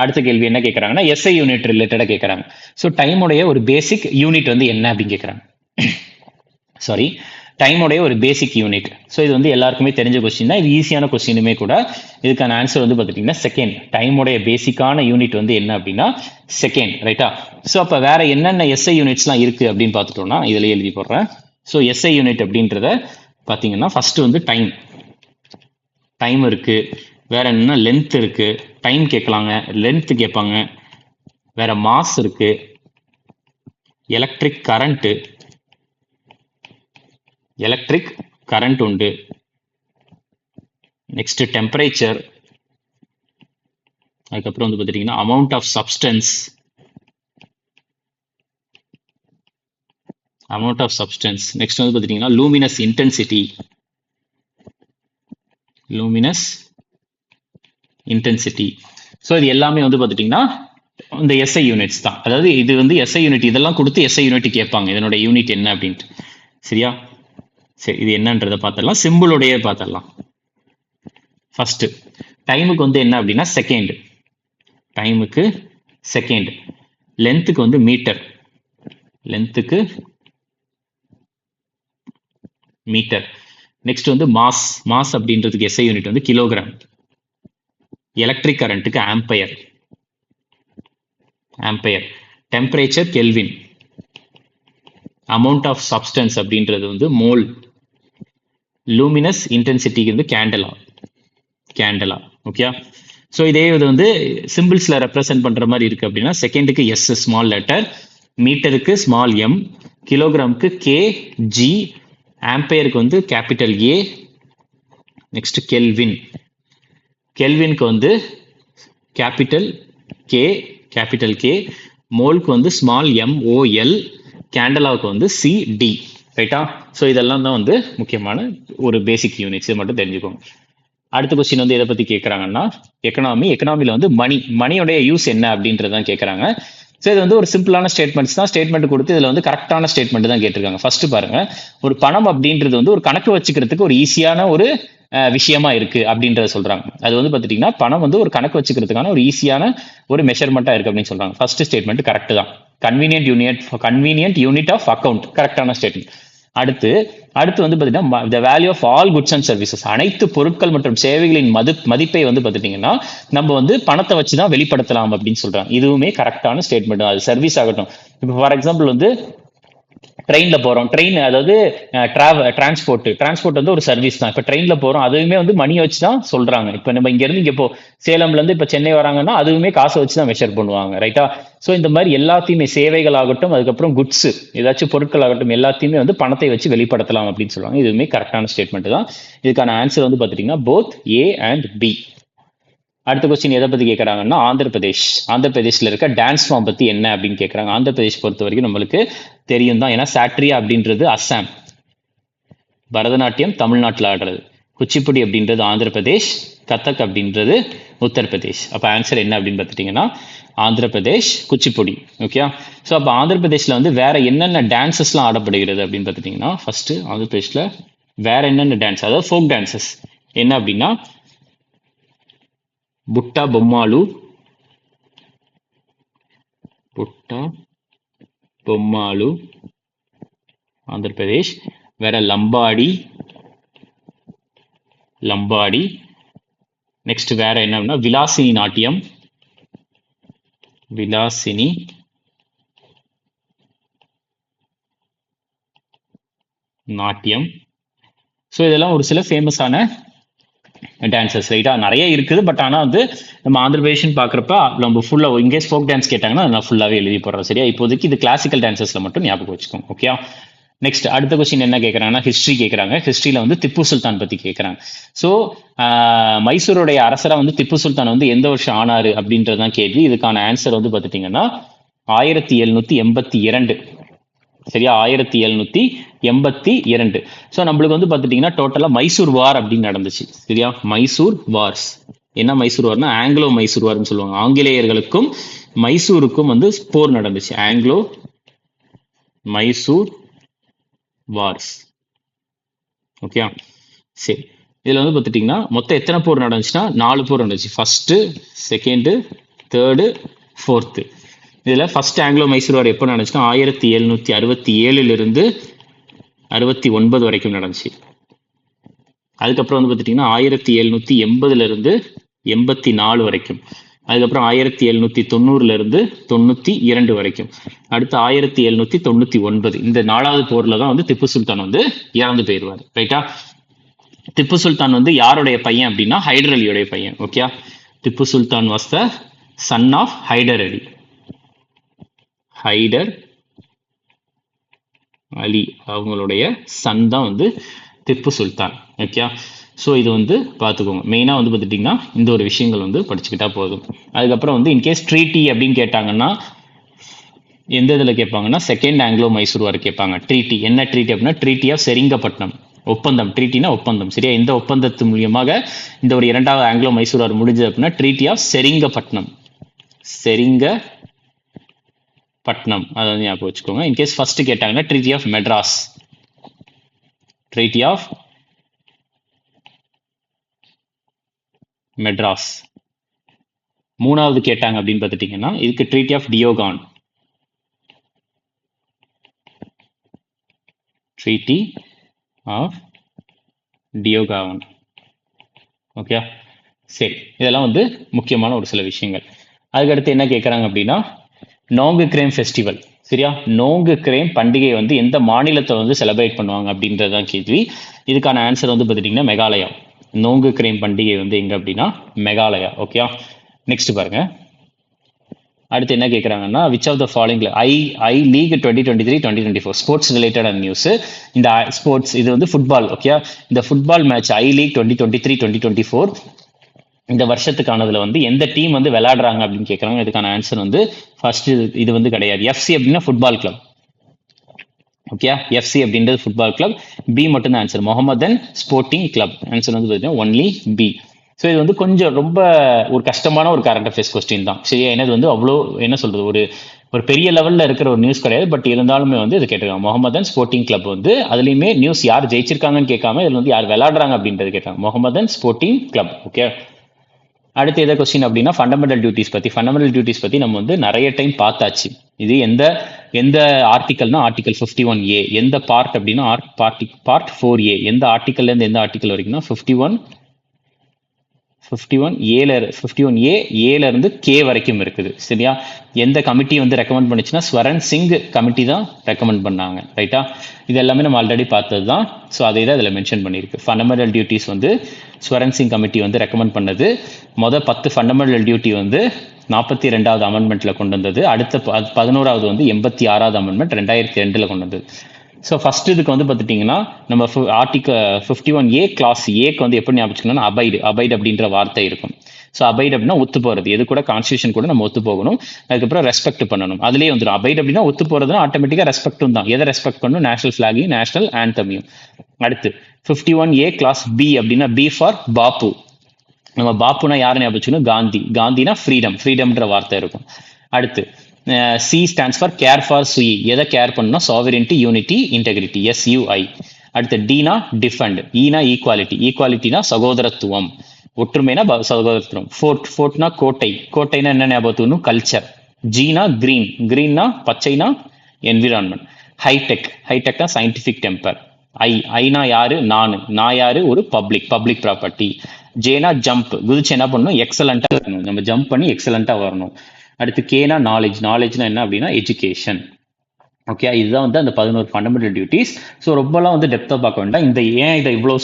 அடுத்த கேள்வி என்ன கேட்கறாங்கன்னா எஸ்ஐ யூனிட் ரிலேட்டடா கேட்கறாங்க. ஸோ டைமுடைய ஒரு பேசிக் யூனிட் வந்து என்ன அப்படின்னு கேட்கறாங்க. சாரி, டைமுடைய ஒரு பேசிக் யூனிட். ஸோ இது வந்து எல்லாருக்குமே தெரிஞ்ச கொஸ்டின் தான். இது ஈஸியான கொஸ்டினுமே கூட. இதுக்கான ஆன்சர் வந்து பார்த்துட்டீங்கன்னா செகண்ட். டைமுடைய பேசிக்கான யூனிட் வந்து என்ன அப்படின்னா செகண்ட். ரைட்டா? ஸோ அப்போ வேற என்னென்ன எஸ்ஐ யூனிட்ஸ்லாம் இருக்கு அப்படின்னு பார்த்துட்டோம்னா இதுல எழுதி போடுறேன். ஸோ எஸ்ஐ யூனிட் அப்படின்றத பார்த்தீங்கன்னா ஃபர்ஸ்ட் வந்து டைம். டைம் இருக்கு. வேற என்ன? லென்த் இருக்கு. டைம் கேட்கலாங்க, லென்த் கேட்பாங்க. வேற மாஸ் இருக்கு. எலக்ட்ரிக் கரண்ட், எலக்ட்ரிக் கரண்ட் உண்டு. Next temperature. அதுக்கப்புறம் வந்து பார்த்துட்டீங்கன்னா amount of substance, amount of substance. Next வந்து பார்த்துட்டீங்கன்னா luminous intensity, luminous intensity. So இது எல்லாமே வந்து பார்த்துட்டீங்கன்னா இந்த எஸ்ஐ யூனிட்ஸ் தான். அதாவது இது வந்து எஸ்ஐ யூனிட், இதெல்லாம் கொடுத்து எஸ்ஐ யூனிட் கேட்பாங்க இதனோட யூனிட் என்ன அப்படின்ட்டு. சரியா? சரி, இது என்னன்றதை பார்த்துடலாம். சிம்பிளுடைய பார்த்துடலாம். ஃபர்ஸ்ட் டைமுக்கு வந்து என்ன அப்படின்னா செகண்ட். டைமுக்கு செகண்ட். லென்த்துக்கு வந்து மீட்டர். லென்த்துக்கு மீட்டர். நெக்ஸ்ட் வந்து மாஸ். மாஸ் அப்படின்றதுக்கு எஸ்ஐ யூனிட் வந்து கிலோகிராம். எலக்ட்ரிக் கரண்ட்டுக்கு ampere. Ampere. Temperature kelvin. Amount of substance அப்படின்றது வந்து மோல். லூமினஸ் இன்டென்சிட்டிக்கு வந்து கேண்டலா. கேண்டலா. ஓகே. ஸோ இதே இது வந்து சிம்பிள்ஸ்ல ரெப்ரசென்ட் பண்ற மாதிரி இருக்கு அப்படின்னா செகண்டுக்கு எஸ் ஸ்மால் லெட்டர், மீட்டருக்கு ஸ்மால் எம், கிலோகிராமுக்கு கே ஜி, ஆம்பையருக்கு வந்து கேபிட்டல் ஏ. Next kelvin. கெல்வினுக்கு வந்து கேபிட்டல் கே, கேபிட்டல் கே. மோலுக்கு வந்து ஸ்மால் எம் ஓ எல், கேண்டலாவுக்கு வந்து சி டி. ரைட்டா? ஸோ இதெல்லாம் தான் வந்து முக்கியமான ஒரு பேசிக் யூனிட்ஸ். இது மட்டும் தெரிஞ்சுக்கோங்க. அடுத்த கொஸ்டின் வந்து எதை பத்தி கேட்கறாங்கன்னா எக்கனாமி. எக்கனாமில வந்து மணி, மணியோடைய யூஸ் என்ன அப்படின்றதான் கேட்கறாங்க. ஸோ இது வந்து ஒரு சிம்பிளான ஸ்டேட்மெண்ட்ஸ் தான். ஸ்டேட்மெண்ட் கொடுத்து இதுல வந்து கரெக்டான ஸ்டேட்மெண்ட் தான் கேட்டிருக்காங்க. ஃபர்ஸ்ட் பாருங்க, ஒரு பணம் அப்படின்றது வந்து ஒரு கணக்கு வச்சுக்கிறதுக்கு ஒரு ஈஸியான ஒரு விஷயமா இருக்கு அப்படின்றத சொல்றாங்க. அது வந்து பார்த்துட்டீங்கன்னா பணம் வந்து ஒரு கணக்கு வச்சுக்கிறதுக்கான ஒரு ஈஸியான ஒரு மெஷர்மெண்டா இருக்கு அப்படின்னு சொல்றாங்க. ஃபர்ஸ்ட் ஸ்டேட்மெண்ட் கரெக்ட் தான். கன்வீனியன்ட் யூனிட் ஆஃப் அக்கௌண்ட், கரெக்டான ஸ்டேட்மெண்ட். அடுத்து வந்து பார்த்தீங்கன்னா the value of all goods and services, அனைத்து பொருட்கள் மற்றும் சேவைகளின் மதிப்பை வந்து பார்த்துட்டீங்கன்னா நம்ம வந்து பணத்தை வச்சு தான் வெளிப்படுத்தலாம் அப்படின்னு சொல்றாங்க. இதுவுமே கரெக்டான ஸ்டேட்மெண்ட். அது சர்வீஸ் ஆகட்டும். இப்போ ஃபார் எக்ஸாம்பிள் வந்து ட்ரெயின்ல போறோம். ட்ரெயின் அதாவது டிரான்ஸ்போர்ட் வந்து ஒரு சர்வீஸ் தான். இப்போ ட்ரெயின்ல போறோம், அதுவுமே வந்து மணி வச்சு தான் சொல்றாங்க. இப்போ நம்ம இங்க இருந்து இங்க இப்போ சேலம்ல இருந்து இப்போ சென்னை வராங்கன்னா அதுவுமே காசை வச்சு தான் மெஷர் பண்ணுவாங்க. ரைட்டா? ஸோ இந்த மாதிரி எல்லாத்தையுமே சேவைகள் ஆகட்டும், அதுக்கப்புறம் குட்ஸ் ஏதாச்சும் பொருட்கள் ஆகட்டும், எல்லாத்தையுமே வந்து பணத்தை வச்சு வெளிப்படுத்தலாம் அப்படின்னு சொல்லுவாங்க. இதுவுமே கரெக்டான ஸ்டேட்மெண்ட் தான். இதுக்கான ஆன்சர் வந்து பாத்தீங்கன்னா போத் ஏ அண்ட் பி. அடுத்த கொஸ்டின் எதை பத்தி கேட்கறாங்கன்னா ஆந்திர பிரதேஷ்ல இருக்க டான்ஸ் ஃபார்ம் பத்தி என்ன அப்படின்னு கேட்கறாங்க. ஆந்திர பிரதேஷ் பொறுத்த வரைக்கும் நம்மளுக்கு தெரியும் தான். ஏன்னா சாட்ரியா அப்படின்றது அஸ்ஸாம், பரதநாட்டியம் தமிழ்நாட்டில் ஆடுறது, குச்சிப்புடி அப்படின்றது ஆந்திர பிரதேஷ், கதக் அப்படின்றது உத்தரப்பிரதேஷ். அப்போ ஆன்சர் என்ன அப்படின்னு பார்த்துட்டீங்கன்னா ஆந்திர பிரதேஷ், குச்சிப்புடி. ஓகே. ஸோ அப்போ ஆந்திர பிரதேஷ்ல வந்து வேற என்னென்ன டான்சஸ்லாம் ஆடப்படுகிறது அப்படின்னு பார்த்துட்டீங்கன்னா ஃபர்ஸ்ட் ஆந்திர பிரதேஷ்ல வேற என்னென்ன டான்ஸ், அதாவது ஃபோக் டான்சஸ் என்ன அப்படின்னா புட்டா பொம்மாலு, புட்டா பொம்மாலு ஆந்திர பிரதேஷ். வேற லம்பாடி. நெக்ஸ்ட் வேற என்ன, விலாசினி நாட்டியம், விலாசினி நாட்டியம். ஸோ இதெல்லாம் ஒரு சில ஃபேமஸான டான்சஸ். ரைட்டா? நிறைய இருக்குது. பட் ஆனால் வந்து நம்ம ஆந்திர பிரதேஷ் பார்க்குறப்ப நம்ம ஃபுல்லாக இங்கே ஃபோக் டான்ஸ் கேட்டாங்கன்னா நான் ஃபுல்லாகவே எழுதி போடுறோம். சரியா? இப்போதைக்கு இது கிளாசிக்கல் டான்சஸ்ல மட்டும் ஞாபகம் வச்சுக்கோங்க. ஓகே. நெக்ஸ்ட் அடுத்த கொஸ்டின் என்ன கேட்கறாங்கன்னா ஹிஸ்டரி கேட்கறாங்க. ஹிஸ்டரியில வந்து திப்பு சுல்தான் பத்தி கேட்கறாங்க. ஸோ மைசூருடைய அரசரா வந்து திப்பு சுல்தான் வந்து எந்த வருஷம் ஆனாரு அப்படின்றதான் கேள்வி. இதுக்கான ஆன்சர் வந்து பார்த்துட்டீங்கன்னா 1782. சரியா? 1782. ஸோ நம்மளுக்கு வந்து பார்த்துட்டீங்கன்னா டோட்டலா மைசூர் வார் அப்படின்னு நடந்துச்சு. சரியா? மைசூர் வார்ஸ். என்ன மைசூர் வார்னா ஆங்கிலோ மைசூர் வார்னு சொல்லுவாங்க. ஆங்கிலேயர்களுக்கும் மைசூருக்கும் வந்து போர் நடந்துச்சு. Anglo Mysore Wars. ஓகே, சரி. இதுல வந்து பார்த்துட்டிங்கன்னா மொத்தம் எத்தனை போர் நடந்துச்சுன்னா 4 போர் நடந்துச்சு. First, second, third, fourth. இதில் ஃபர்ஸ்ட் ஆங்கிலோ மைசூர் வார் எப்போ நடந்துச்சுன்னா 1767 69 வரைக்கும் நடந்துச்சு. அதுக்கப்புறம் வந்து பார்த்துட்டிங்கன்னா 1780 84 வரைக்கும். அதுக்கப்புறம் 1790 92 வரைக்கும். அடுத்து 1799. இந்த 4வது போர்ல தான் வந்து திப்பு சுல்தான் வந்து இறந்து போயிடுவார். ரைட்டா? திப்பு சுல்தான் வந்து யாருடைய பையன் அப்படின்னா ஹைடர் அலியோடைய பையன். Okay, Tipu Sultan was the son of Hyder Ali. Hyder Ali அவங்களுடைய சன் தான் வந்து திப்பு சுல்தான். ஓகே, ஸோ இது வந்து பார்த்துக்கோங்க. மெயினாக வந்து பார்த்துட்டிங்கன்னா இந்த ஒரு விஷயங்கள் வந்து படிச்சுக்கிட்டா போதும். அதுக்கப்புறம் வந்து இன்கேஸ் ட்ரீட்டி அப்படின்னு கேட்டாங்கன்னா எந்த இதில் கேட்பாங்கன்னா செகண்ட் ஆங்கிலோ மைசூர் வார் கேட்பாங்க. ட்ரீட்டி என்ன ட்ரீட்டி அப்படின்னா ட்ரீட்டி ஆஃப் செரிங்கப்பட்டினம். ஒப்பந்தம். ட்ரீட்டினா ஒப்பந்தம். சரியா? இந்த ஒப்பந்தத்து மூலியமாக இந்த ஒரு 2வது ஆங்கிலோ மைசூர் வார் முடிஞ்சது அப்படின்னா ட்ரீட்டி ஆஃப் செரிங்கப்பட்டினம். செரிங்கப்பட்டினம் அதை வந்து ஞாபகம் வச்சுக்கோங்க. இன்கேஸ் ஃபர்ஸ்ட் கேட்டாங்கன்னா treaty of Madras. Treaty of Madras. 3வது கேட்டாங்க அப்படின்னு பார்த்துட்டீங்கன்னா இதுக்கு treaty of Deogaon. Treaty of Deogaon. Okay, சரி. இதெல்லாம் வந்து முக்கியமான ஒரு சில விஷயங்கள். அதுக்கடுத்து என்ன கேட்குறாங்க அப்படின்னா நோங்கு கிரேம் ஃபெஸ்டிவல். சரியா? நோங்கு கிரேம் பண்டிகை வந்து எந்த மாநிலத்தை வந்து செலிப்ரேட் பண்ணுவாங்க அப்படின்றதான் கேள்வி. இதுக்கான ஆன்சர் வந்து பார்த்துட்டிங்கன்னா மெகாலயா. நோங்கு கிரேம் பண்டிகை வந்து எங்க அப்படின்னா மெகாலயா. ஓகே, நெக்ஸ்ட் பாருங்க. அடுத்து என்ன கேட்குறாங்கன்னா which of the following I league 2023-2024 sports related news. இந்த ஸ்போர்ட்ஸ் இது வந்து ஃபுட்பால். ஓகே, இந்த ஃபுட்பால் மேட்ச் ஐ லீக் 2023-2024 இந்த வருஷத்துக்கானதுல வந்து எந்த டீம் வந்து விளையாடுறாங்க அப்படின்னு கேட்குறாங்க. இதுக்கான ஆன்சர் வந்து ஃபர்ஸ்ட் இது வந்து கிடையாது. எஃப்சி அப்படின்னா ஃபுட்பால் கிளப். ஓகே, எஃப்சி அப்படின்றது ஃபுட்பால் கிளப். பி மட்டும் தான் answer. Mohammedan sporting club. Answer வந்து பார்த்தீங்கன்னா ஒன்லி பி. ஸோ இது வந்து கொஞ்சம் ரொம்ப ஒரு கஷ்டமான ஒரு கரண்ட் அஃபேர்ஸ் கொஸ்டின் தான். சரியா? ஏன்னா இது வந்து அவ்வளோ என்ன சொல்றது ஒரு பெரிய லெவலில் இருக்கிற ஒரு நியூஸ் கிடையாது. பட் இருந்தாலுமே வந்து இது கேட்டிருக்காங்க. முகமதன் ஸ்போர்ட்டிங் கிளப் வந்து அதுலேயுமே நியூஸ் யார் ஜெயிச்சிருக்காங்கன்னு கேட்காம இதில் வந்து யார் விளையாடுறாங்க அப்படின்றது கேட்டாங்க. Mohammedan sporting club. ஓகே, அடுத்து எதை கொஸ்டின் அப்படின்னா ஃபண்டமெண்டல் டியூட்டிஸ் பற்றி. ஃபண்டமெண்டல் டியூட்டிஸ் பற்றி நம்ம வந்து நிறைய டைம் பார்த்தாச்சு. இது எந்த ஆர்டிகல்னா ஆர்டிகல் 51A. எந்த பார்ட் அப்படின்னா பார்ட் 4A. எந்த ஆர்டிகல்லேருந்து எந்த ஆர்டிகல் வரைக்கும்னா 51A ஏல இருந்து கே வரைக்கும் இருக்குது. சரியா? எந்த கமிட்டி வந்து ரெக்கமெண்ட் பண்ணுச்சுன்னா ஸ்வரன் சிங் கமிட்டி தான் ரெக்கமெண்ட் பண்ணாங்க. ரைட்டா? இது எல்லாமே நம்ம ஆல்ரெடி பார்த்தது தான். ஸோ அதை தான் இதில் மென்ஷன் பண்ணியிருக்கு. ஃபண்டமெண்டல் டியூட்டிஸ் வந்து ஸ்வரன் சிங் கமிட்டி வந்து ரெக்கமெண்ட் பண்ணது. 10 ஃபண்டமெண்டல் டியூட்டி வந்து 42வது அமெண்ட்மெண்ட்ல கொண்டு வந்தது. அடுத்த 11வது வந்து 86வது அமெண்ட்மெண்ட் 2002 கொண்டு வந்தது. ஸோ ஃபர்ஸ்ட் இதுக்கு வந்து பார்த்துட்டிங்கன்னா நம்ம ஆர்டிகல் 51A கிளாஸ் ஏக்கு வந்து எப்படி ஞாபகம் அபைடு அப்படின்ற வார்த்தை இருக்கும். ஸோ அபைட் அப்படின்னா ஒத்து போகிறது. எது கூட கான்ஸ்டியூஷன் கூட நம்ம ஒத்து போகணும். அதுக்கப்புறம் ரெஸ்பெக்ட் பண்ணணும். அதுலேயே வந்துடும். அபைட் அப்படின்னா ஒத்து போகிறதுனா ஆட்டோமேட்டிக்காக ரெஸ்பெக்டும் தான். எதை ரெஸ்பெக்ட் பண்ணணும்? நேஷனல் ஃபிளாகையும் நேஷனல் ஆந்தமையும். அடுத்து 51A கிளாஸ் பி அப்படின்னா பி ஃபார் பாப்பு. நம்ம பாப்புனா யாரை ஞாபகம் வச்சுக்கணும்? காந்தினா ஃப்ரீடம்ன்ற வார்த்தை இருக்கும். அடுத்து C stands for care for shui. எதை கேர் பண்ணணும்? சாவரின்டி, யூனிட்டி, இன்டெகிரிட்டி. SUI. அடுத்து டினா டிஃபெண்ட். ஈனா ஈக்குவாலிட்டினா சகோதரத்துவம். ஒற்றுமைனா சகோதரத்துவம். ஃபோர்ட்னா கோட்டைனா என்ன ஞாபகத்துவம்? கல்ச்சர். ஜீனா கிரீன்னா பச்சைனா என்விரான்மெண்ட். ஹைடெக்னா சயின்டிஃபிக் டெம்பர். ஐனா யாரு? நான் யாரு? ஒரு பப்ளிக் ப்ராப்பர்ட்டி. ஜேனா ஜம்ப். குதிச்சு என்ன பண்ணணும்? எக்ஸலண்டா வரணும். நம்ம ஜம்ப் பண்ணி எக்ஸலண்டா வரணும். அடுத்து கேனா நாலேஜ்னா என்ன அப்படின்னா எஜுகேஷன். ஓகே, இதுதான் வந்து அந்த 11 ஃபண்டமெண்டல் டியூட்டிஸ். ஸோ ரொம்பலாம் வந்து டெப்த்தாக பார்க்க வேண்டாம். இதை இவ்வளோ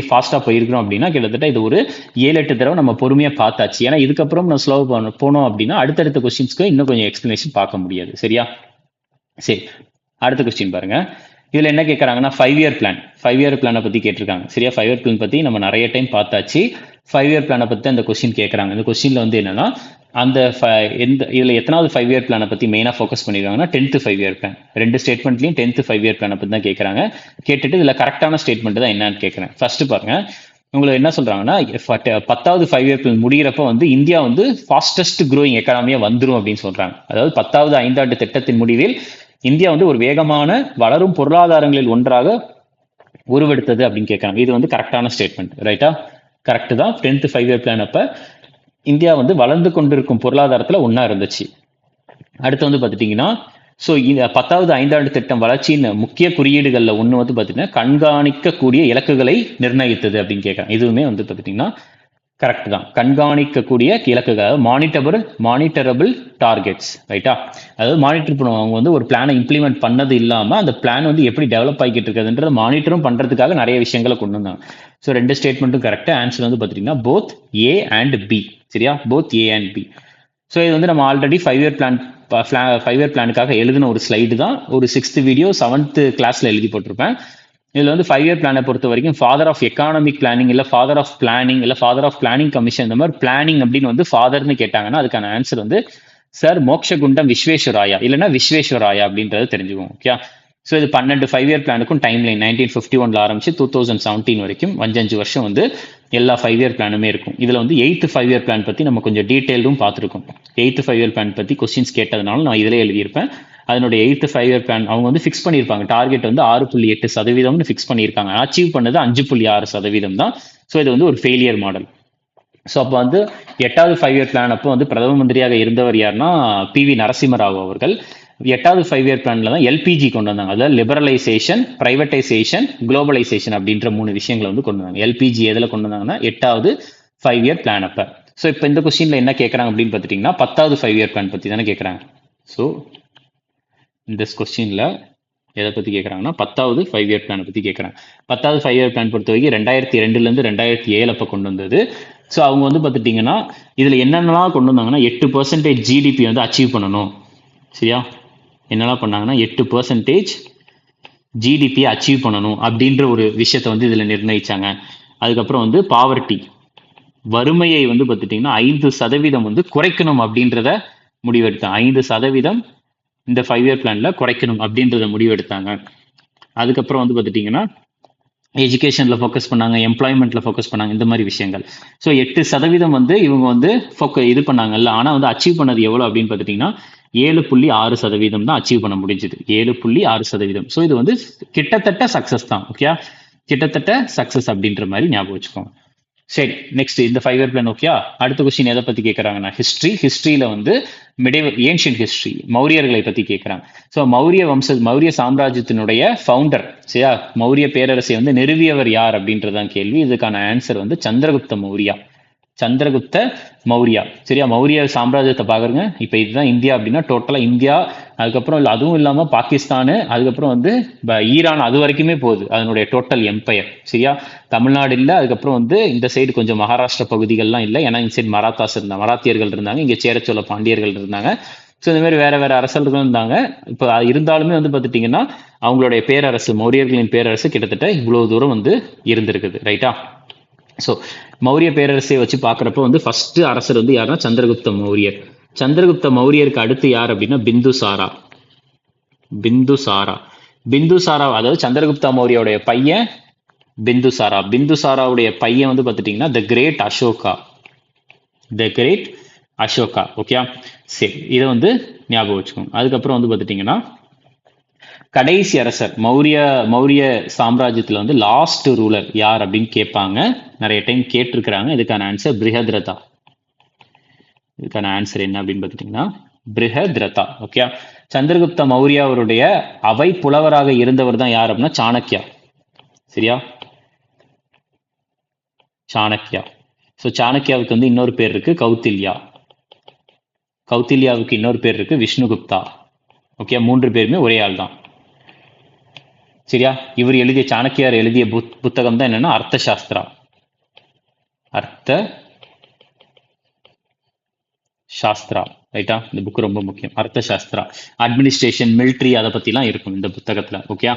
ஃபாஸ்ட்டாக போயிருக்கிறோம் அப்படின்னா கிட்டத்தட்ட இது ஒரு 7-8 தடவை நம்ம பொறுமையாக பார்த்தாச்சு. ஏன்னா இதுக்கப்புறம் நம்ம ஸ்லோ போனோம் அப்படின்னா அடுத்தடுத்த கொஸ்டின்ஸ்க்கு இன்னும் கொஞ்சம் எக்ஸ்பிளனேஷன் பார்க்க முடியாது. சரியா? சரி, அடுத்த கொஸ்டின் பாருங்க. இதில் என்ன கேட்குறாங்கன்னா 5-year பிளானை பற்றி கேட்டிருக்காங்க. சரியா? 5-year பிளான் பற்றி நம்ம நிறைய டைம் பார்த்தாச்சு. 5-year பிளானை பற்றி அந்த கொஸ்டின் கேட்குறாங்க. இந்த கொஸ்டினில் வந்து என்னன்னா அந்த இதில் எத்தனாவது 5-year பிளானை பற்றி மெயினாக ஃபோக்கஸ் பண்ணியிருக்காங்கன்னா 10th 5-year plan. 2 ஸ்டேட்மெண்ட்லையும் 10th 5-year பிளானை பற்றி தான் கேட்குறாங்க. கேட்டுட்டு இதில் கரெக்டான ஸ்டேட்மெண்ட் தான் என்னன்னு கேட்குறேன். ஃபர்ஸ்ட் பாருங்க, உங்களை என்ன சொல்றாங்கன்னா 10வது 5 இயர் பிளான் முடிகிறப்ப வந்து இந்தியா வந்து ஃபாஸ்டஸ்ட் க்ரோயிங் எக்கானமியா வந்துரும் அப்படின்னு சொல்றாங்க. அதாவது 10வது 5 ஆண்டு திட்டத்தின் முடிவில் இந்தியா வந்து ஒரு வேகமான வளரும் பொருளாதாரங்களில் ஒன்றாக உருவெடுத்தது அப்படின்னு கேட்கறாங்க. இது வந்து கரெக்டான ஸ்டேட்மெண்ட், ரைட்டா? கரெக்ட் தான். 10th 5 இயர் பிளான் அப்ப இந்தியா வந்து வளர்ந்து கொண்டிருக்கும் பொருளாதாரத்துல ஒன்னா இருந்துச்சு. அடுத்து வந்து பாத்துட்டீங்கன்னா, ஸோ 10வது 5 ஆண்டு திட்டம் வளர்ச்சியின் முக்கிய குறியீடுகள்ல ஒன்று வந்து பார்த்தீங்கன்னா கண்காணிக்கக்கூடிய இலக்குகளை நிர்ணயித்தது அப்படின்னு கேட்குறேன். இதுவுமே வந்து பார்த்துட்டிங்கன்னா கரெக்ட் தான். கண்காணிக்கக்கூடிய இலக்குகள், மானிட்டரபிள் டார்கெட்ஸ், ரைட்டா? அதாவது மானிட்டர் பண்ணுவாங்க. அவங்க வந்து ஒரு பிளானை இம்ப்ளிமெண்ட் பண்ணது இல்லாமல் அந்த பிளான் வந்து எப்படி டெவலப் ஆகிட்டு இருக்குதுன்றத மானிட்டரும் பண்ணுறதுக்காக நிறைய விஷயங்களை கொண்டு வந்தாங்க. ஸோ 2 ஸ்டேட்மெண்ட்டும் கரெக்டாக. ஆன்சர் வந்து பார்த்துட்டிங்கன்னா போத் ஏ அண்ட் பி. சரியா? Both A and B. So இது வந்து நம்ம ஆல்ரெடி 5 இயர் பிளானுக்காக எழுதின ஒரு ஸ்லைடு தான். ஒரு 6th வீடியோ 7th கிளாஸ்ல எழுதி போட்டிருப்பேன். இதுல வந்து 5 இயர் பிளானை பொறுத்த வரைக்கும் ஃபாதர் ஆஃப் எக்கானமிக் பிளானிங் இல்ல ஃபாதர் ஆஃப் பிளானிங் இல்ல ஃபாதர் ஆஃப் பிளானிங் கமிஷன், இந்த மாதிரி பிளானிங் அப்படின்னு வந்து ஃபாதர்னு கேட்டாங்கன்னா அதுக்கான ஆன்சர் வந்து சார் மோக்ஷகுண்டம் விஸ்வேஸ்வராயா இல்லைன்னா விஸ்வேஸ்வராயா அப்படின்றது தெரிஞ்சுக்கோங்க. ஓகே. ஸோ இது 12 5 இயர் பிளானுக்கும் டைம் லைன் 1951 ஆரம்பிச்சு 2017 வரைக்கும் 5 வருஷம் வந்து எல்லா 5 இயர் பிளானுமே இருக்கும். இதுல வந்து 8th 5 இயர் பிளான் பத்தி நம்ம கொஞ்சம் டீட்டெயிலும் பார்த்துருக்கோம். 8th 5 இயர் பிளான் பத்தி கொஸ்டின்ஸ் கேட்டதுனால நான் இதிலே எழுதியிருப்பேன். அதனுடைய 8th 5 இயர் பிளான் அவங்க வந்து ஃபிக்ஸ் பண்ணியிருப்பாங்க. டார்கெட் வந்து 6.8% ஃபிக்ஸ் பண்ணியிருக்காங்க. அச்சீவ் பண்ணது 5.6% தான். ஸோ இது வந்து ஒரு ஃபெயிலியர் மாடல். ஸோ அப்போ வந்து 8வது 5 இயர் பிளான் அப்போ வந்து பிரதம மந்திரியாக இருந்தவர் யாருன்னா PV நரசிம்மராவ் அவர்கள். 8வது 5 இயர் பிளான்ல தான் LPG கொண்டு வந்தாங்க. அதாவது லிபரலைசேஷன், பிரைவேட்டைசேஷன், குளோபலைசேஷன் அப்படின்ற 3 விஷயங்களை வந்து கொண்டு வந்தாங்க. LPG எதில் கொண்டு வந்தாங்கன்னா 8வது 5 இயர் பிளான் அப்ப. ஸோ இப்போ இந்த கொஸ்டின்ல என்ன கேட்கறாங்க அப்படின்னு பார்த்துட்டீங்கன்னா 10வது 5 இயர் பிளான் பத்தி தானே கேட்கறாங்க. ஸோ இந்த கொஸ்டின்ல எதை பத்தி கேட்கறாங்கன்னா 10வது 5 இயர் பிளான் பத்தி கேட்கறாங்க. 10வது 5 இயர் பிளான் பொறுத்த வரைக்கும் 2002 2007 அப்ப கொண்டு வந்தது. ஸோ அவங்க வந்து பார்த்துட்டீங்கன்னா இதுல என்னென்னலாம் கொண்டு வந்தாங்கன்னா 8% GDP வந்து அச்சீவ் பண்ணணும். சரியா? என்னெல்லாம் பண்ணாங்கன்னா 8% GDP அச்சீவ் பண்ணணும் அப்படின்ற ஒரு விஷயத்த வந்து இதுல நிர்ணயிச்சாங்க. அதுக்கப்புறம் வந்து பாவர்ட்டி, வறுமையை வந்து பார்த்துட்டீங்கன்னா 5% வந்து குறைக்கணும் அப்படின்றத முடிவெடுத்தாங்க. 5% இந்த 5 இயர் பிளான்ல குறைக்கணும் அப்படின்றத முடிவெடுத்தாங்க. அதுக்கப்புறம் வந்து பார்த்துட்டீங்கன்னா எஜுகேஷன்ல ஃபோக்கஸ் பண்ணாங்க, எம்ப்ளாய்மெண்ட்ல ஃபோக்கஸ் பண்ணாங்க, இந்த மாதிரி விஷயங்கள். ஸோ 8% வந்து இவங்க வந்து இது பண்ணாங்கல்ல, ஆனால் வந்து அச்சீவ் பண்ணது எவ்வளோ அப்படின்னு பார்த்துட்டீங்கன்னா 7.6% தான் அச்சீவ் பண்ண முடிஞ்சது. 7.6%. ஸோ இது வந்து கிட்டத்தட்ட சக்சஸ் தான். ஓகே, கிட்டத்தட்ட சக்சஸ் அப்படின்ற மாதிரி ஞாபகம் வச்சுக்கோங்க. சரி, நெக்ஸ்ட் இந்த 5 இயர் பிளான். ஓகே, அடுத்த கொஸ்டின் எதை பத்தி கேட்கறாங்கன்னா ஹிஸ்டரியில வந்து ஏன்ஷியன்ட் ஹிஸ்டரி, மௌரியர்களை பத்தி கேட்கறாங்க. ஸோ மௌரிய சாம்ராஜ்யத்தினுடைய ஃபவுண்டர், சரியா, மௌரிய பேரரசை வந்து நிறுவியவர் யார் அப்படின்றதான் கேள்வி. இதுக்கான ஆன்சர் வந்து சந்திரகுப்த மௌரியா. சந்திரகுப்த மௌரியா. சரியா? மௌரிய சாம்ராஜ்யத்தை பாக்குறங்க. இப்ப இதுதான் இந்தியா அப்படின்னா டோட்டலா இந்தியா, அதுக்கப்புறம் அதுவும் இல்லாம பாகிஸ்தானு, அதுக்கப்புறம் வந்து ஈரான், அது வரைக்குமே போகுது அதனுடைய டோட்டல் எம்பையர். சரியா? தமிழ்நாடு இல்ல, அதுக்கப்புறம் வந்து இந்த சைடு கொஞ்சம் மகாராஷ்டிரா பகுதிகள்லாம் இல்லை. ஏன்னா இந்த சைடு மராத்தியர்கள் இருந்தாங்க, இங்க சேரச்சோழ பாண்டியர்கள் இருந்தாங்க. ஸோ இந்த மாதிரி வேற வேற அரசர்கள் இருந்தாங்க. இப்போ இருந்தாலுமே வந்து பார்த்துட்டீங்கன்னா அவங்களுடைய பேரரசு, மௌரியர்களின் பேரரசு கிட்டத்தட்ட இவ்வளவு தூரம் வந்து இருந்திருக்குது. ரைட்டா? ஸோ மௌரிய பேரரசை வச்சு பார்க்குறப்ப வந்து ஃபர்ஸ்ட் அரசர் வந்து யாருன்னா சந்திரகுப்த மௌரியர். சந்திரகுப்த மௌரியருக்கு அடுத்து யார் அப்படின்னா பிந்துசாரா. அதாவது சந்திரகுப்த மௌரியோடைய பையன் பிந்துசாராவுடைய பையன் வந்து பார்த்துட்டீங்கன்னா த கிரேட் அசோகா. ஓகே, சரி, இதை வந்து ஞாபகம் வச்சுக்கோங்க. அதுக்கப்புறம் வந்து பார்த்துட்டீங்கன்னா கடைசி அரசர் மௌரிய சாம்ராஜ்யத்துல வந்து லாஸ்ட் ரூலர் யார் அப்படின்னு கேட்பாங்க, நிறைய டைம் கேட்டிருக்கிறாங்க. இதுக்கான ஆன்சர் பிருஹத்ரதா. இதுக்கான ஆன்சர் என்ன அப்படின்னு பார்த்துட்டீங்கன்னா பிருஹத்ரதா. ஓகே, சந்திரகுப்த மௌரியா அவருடைய அவை புலவராக இருந்தவர் தான் யார் அப்படின்னா சாணக்கியா. சரியா? சாணக்கியா. ஸோ சாணக்கியாவுக்கு வந்து இன்னொரு பேர் இருக்கு கௌத்தில்யாவுக்கு இன்னொரு பேர் இருக்கு விஷ்ணுகுப்தா. ஓகே, 3 பேருமே ஒரே ஆள் தான். சரியா? இவர் எழுதிய சாணக்கியார் எழுதிய புத்தகம் தான் என்னன்னா அர்த்த சாஸ்திரா. ரைட்டா? இந்த புக் ரொம்ப முக்கியம். அர்த்த சாஸ்திரா, அட்மினிஸ்ட்ரேஷன், மிலிட்ரி, அதை பத்திலாம் இருக்கும் இந்த புத்தகத்துல. ஓகே,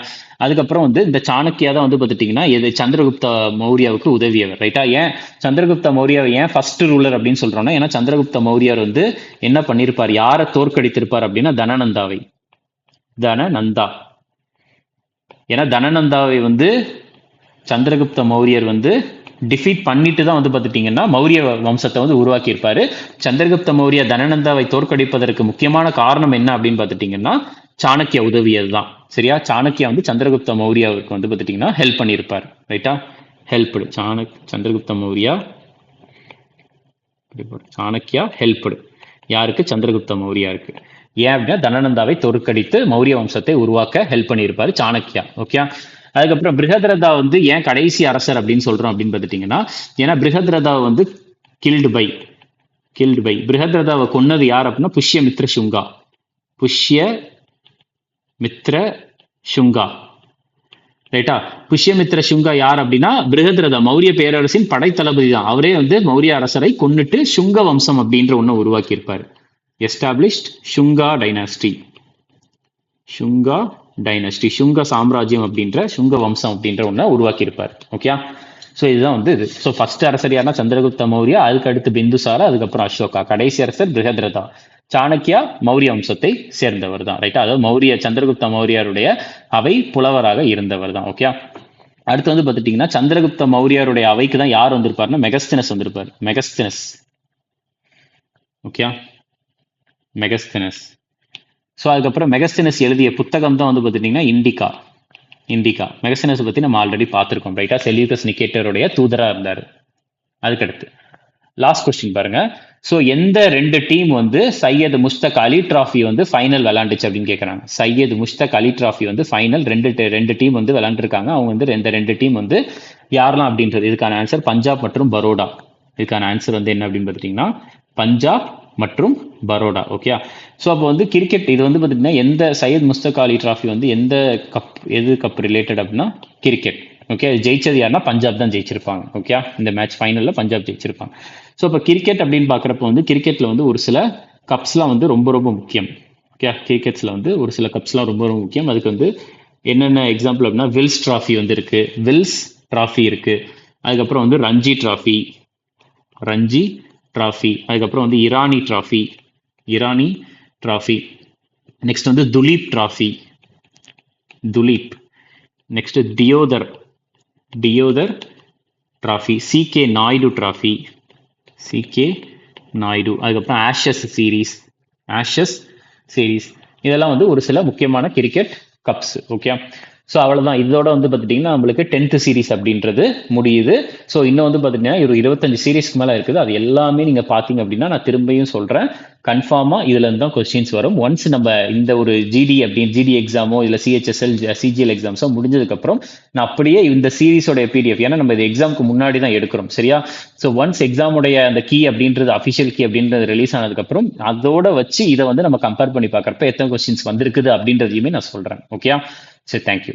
அதுக்கப்புறம் வந்து இந்த சாணக்கியா தான் வந்து பார்த்துட்டீங்கன்னா இது சந்திரகுப்த மௌரியாவுக்கு உதவியவர். ரைட்டா? ஏன் சந்திரகுப்த மௌரியாவை ஏன் ஃபர்ஸ்ட் ரூலர் அப்படின்னு சொல்றோம்னா, ஏன்னா சந்திரகுப்த மௌரியார் வந்து என்ன பண்ணிருப்பார், யாரை தோற்கடித்திருப்பார் அப்படின்னா தனநந்தா. ஏன்னா தனநந்தாவை வந்து சந்திரகுப்த மௌரியர் வந்து டிஃபீட் பண்ணிட்டு தான் வந்து பார்த்துட்டீங்கன்னா மௌரிய வம்சத்தை வந்து உருவாக்கி இருப்பாரு. சந்திரகுப்த மௌரிய தனநந்தாவை தோற்கடிப்பதற்கு முக்கியமான காரணம் என்ன அப்படின்னு பார்த்துட்டீங்கன்னா சாணக்கிய உதவியது தான். சரியா? சாணக்கியா வந்து சந்திரகுப்த மௌரியாவுக்கு வந்து பார்த்துட்டீங்கன்னா ஹெல்ப் பண்ணியிருப்பார். ரைட்டா? ஹெல்ப்டு சந்திரகுப்த மௌரியா சாணக்கியா ஹெல்ப்டு யாருக்கு? சந்திரகுப்த மௌரியாருக்கு. ஏன் அப்படின்னா தனநந்தாவை தோற்கடித்து மௌரிய வம்சத்தை உருவாக்க ஹெல்ப் பண்ணியிருப்பாரு சாணக்கியா. ஓகே. அதுக்கப்புறம் பிருகத்ரதா வந்து ஏன் கடைசி அரசர் அப்படின்னு சொல்றோம் அப்படின்னு பார்த்துட்டீங்கன்னா ஏன்னா பிருகத்ரதா வந்து கில்டு பை பிருகத்ரதாவை கொன்னது யார் அப்படின்னா புஷ்யமித்ர சுங்கா. புஷ்யமித்ர சுங்கா. ரைட்டா? புஷ்யமித்ர சுங்கா யார் அப்படின்னா பிருகத்ரதா மௌரிய பேரரசின் படைத்தளபதி தான். அவரே வந்து மௌரிய அரசரை கொன்னுட்டு சுங்க வம்சம் அப்படின்ற ஒண்ணு உருவாக்கி இருப்பாரு. Established Shunga dynasty. சுங்க சாம்ராஜ்யம் அப்படின்ற சுங்க வம்சம் அப்படின்ற ஒண்ண உருவாக்கி இருப்பார். ஓகே. ஸோ இதுதான் வந்து இது. ஸோ ஃபர்ஸ்ட் அரசர் யாருன்னா சந்திரகுப்த மௌரியா, அதுக்கு அடுத்து பிந்துசாரா, அதுக்கப்புறம் அசோகா, கடைசி அரசர் பிருகத்ரதா. சாணக்கியா மௌரிய வம்சத்தை சேர்ந்தவர் தான். ரைட்டா? அதாவது சந்திரகுப்த மௌரியாருடைய அவை புலவராக இருந்தவர் தான். ஓகே. அடுத்து வந்து பார்த்துட்டீங்கன்னா சந்திரகுப்த மௌரியாருடைய அவைக்கு தான் யார் வந்திருப்பாருன்னா மெகஸ்தினஸ் வந்திருப்பார். ஓகே. மெகஸ்தினஸ். ஸோ அதுக்கப்புறம் மெகஸ்தினஸ் எழுதிய புத்தகம் தான் வந்து பார்த்துட்டீங்கன்னா இண்டிகா. மெகஸ்தினஸ் பற்றி நம்ம ஆல்ரெடி பார்த்துருக்கோம். ரைட்டா? செல்யூக்கஸ் நிகேட்டருடைய தூதராக இருந்தார். அதுக்கடுத்து லாஸ்ட் கொஸ்டின் பாருங்க. ஸோ எந்த 2 டீம் வந்து சையத் முஸ்தக் அலி டிராஃபி வந்து ஃபைனல் விளையாண்டுச்சு அப்படின்னு கேட்குறாங்க. சையத் முஸ்தக் அலி டிராஃபி வந்து ஃபைனல் ரெண்டு டீம் வந்து விளையாண்டுருக்காங்க. அவங்க வந்து இந்த 2 டீம் வந்து யாரெல்லாம் அப்படின்றது இதுக்கான ஆன்சர் பஞ்சாப் மற்றும் பரோடா. இதுக்கான ஆன்சர் வந்து என்ன அப்படின்னு பார்த்துட்டீங்கன்னா பஞ்சாப் மற்றும் பரோடா. ஓகே. ஸோ அப்போ வந்து கிரிக்கெட் இது வந்து பார்த்தீங்கன்னா எந்த சையத் முஸ்தக் அலி டிராஃபி வந்து எது கப் ரிலேட்டட் அப்படின்னா கிரிக்கெட். ஓகே. ஜெயிச்சது யாருன்னா பஞ்சாப் தான் ஜெயிச்சிருப்பாங்க. ஓகே. இந்த மேட்ச் ஃபைனலில் பஞ்சாப் ஜெயிச்சிருப்பாங்க. ஸோ இப்போ கிரிக்கெட் அப்படின்னு பார்க்குறப்ப வந்து கிரிக்கெட்டில் வந்து ஒரு சில கப்ஸ்லாம் வந்து ரொம்ப ரொம்ப முக்கியம். ஓகே. கிரிக்கெட்ஸில் வந்து ஒரு சில கப்ஸ்லாம் ரொம்ப ரொம்ப முக்கியம். அதுக்கு வந்து என்னென்ன எக்ஸாம்பிள் அப்படின்னா வில்ஸ் ட்ராஃபி வந்து இருக்கு. அதுக்கப்புறம் வந்து ரஞ்சி ட்ராஃபி. அதுக்கப்புறம் வந்து இரானி ட்ராஃபி. நெக்ஸ்ட் வந்து Duleep trophy. Next Deodhar trophy. C K Nayudu trophy. அதுக்கப்புறம் ஆஷஸ் சீரீஸ். இதெல்லாம் வந்து ஒரு சில முக்கியமான கிரிக்கெட் கப்ஸ். ஓகே. ஸோ அவ்வளோதான். இதோட வந்து பார்த்துட்டிங்கன்னா நம்மளுக்கு 10th சீரீஸ் அப்படின்றது முடியுது. ஸோ இன்னும் வந்து பார்த்துட்டிங்கன்னா ஒரு 25 சீரீஸ்க்கு மேலே இருக்குது. அது எல்லாமே நீங்கள் பார்த்தீங்க அப்படின்னா நான் திரும்பியும் சொல்கிறேன், கன்ஃபார்மாக இதுல இருந்து தான் கொஸ்டின்ஸ் வரும். ஒன்ஸ் நம்ம இந்த ஒரு ஜிடி எக்ஸாமோ இல்லை சிஹெச்எஸ்எல் சிஜிஎல் எக்ஸாம்ஸோ முடிஞ்சதுக்கப்புறம் நான் அப்படியே இந்த சீரீஸோட பிடிஎஃப், ஏன்னா நம்ம இது எக்ஸாமுக்கு முன்னாடி தான் எடுக்கிறோம். சரியா? ஸோ ஒன்ஸ் எக்ஸாமுடைய அந்த கீ அப்படின்றது அஃபிஷியல் கீ அப்படின்றது ரிலீஸ் ஆனதுக்கப்புறம் அதோட வச்சு இதை வந்து நம்ம கம்பேர் பண்ணி பார்க்குறப்ப எத்தனை கொஸ்டின்ஸ் வந்திருக்குது அப்படின்றதையுமே நான் சொல்கிறேன். ஓகே. சரி, தேங்க்யூ.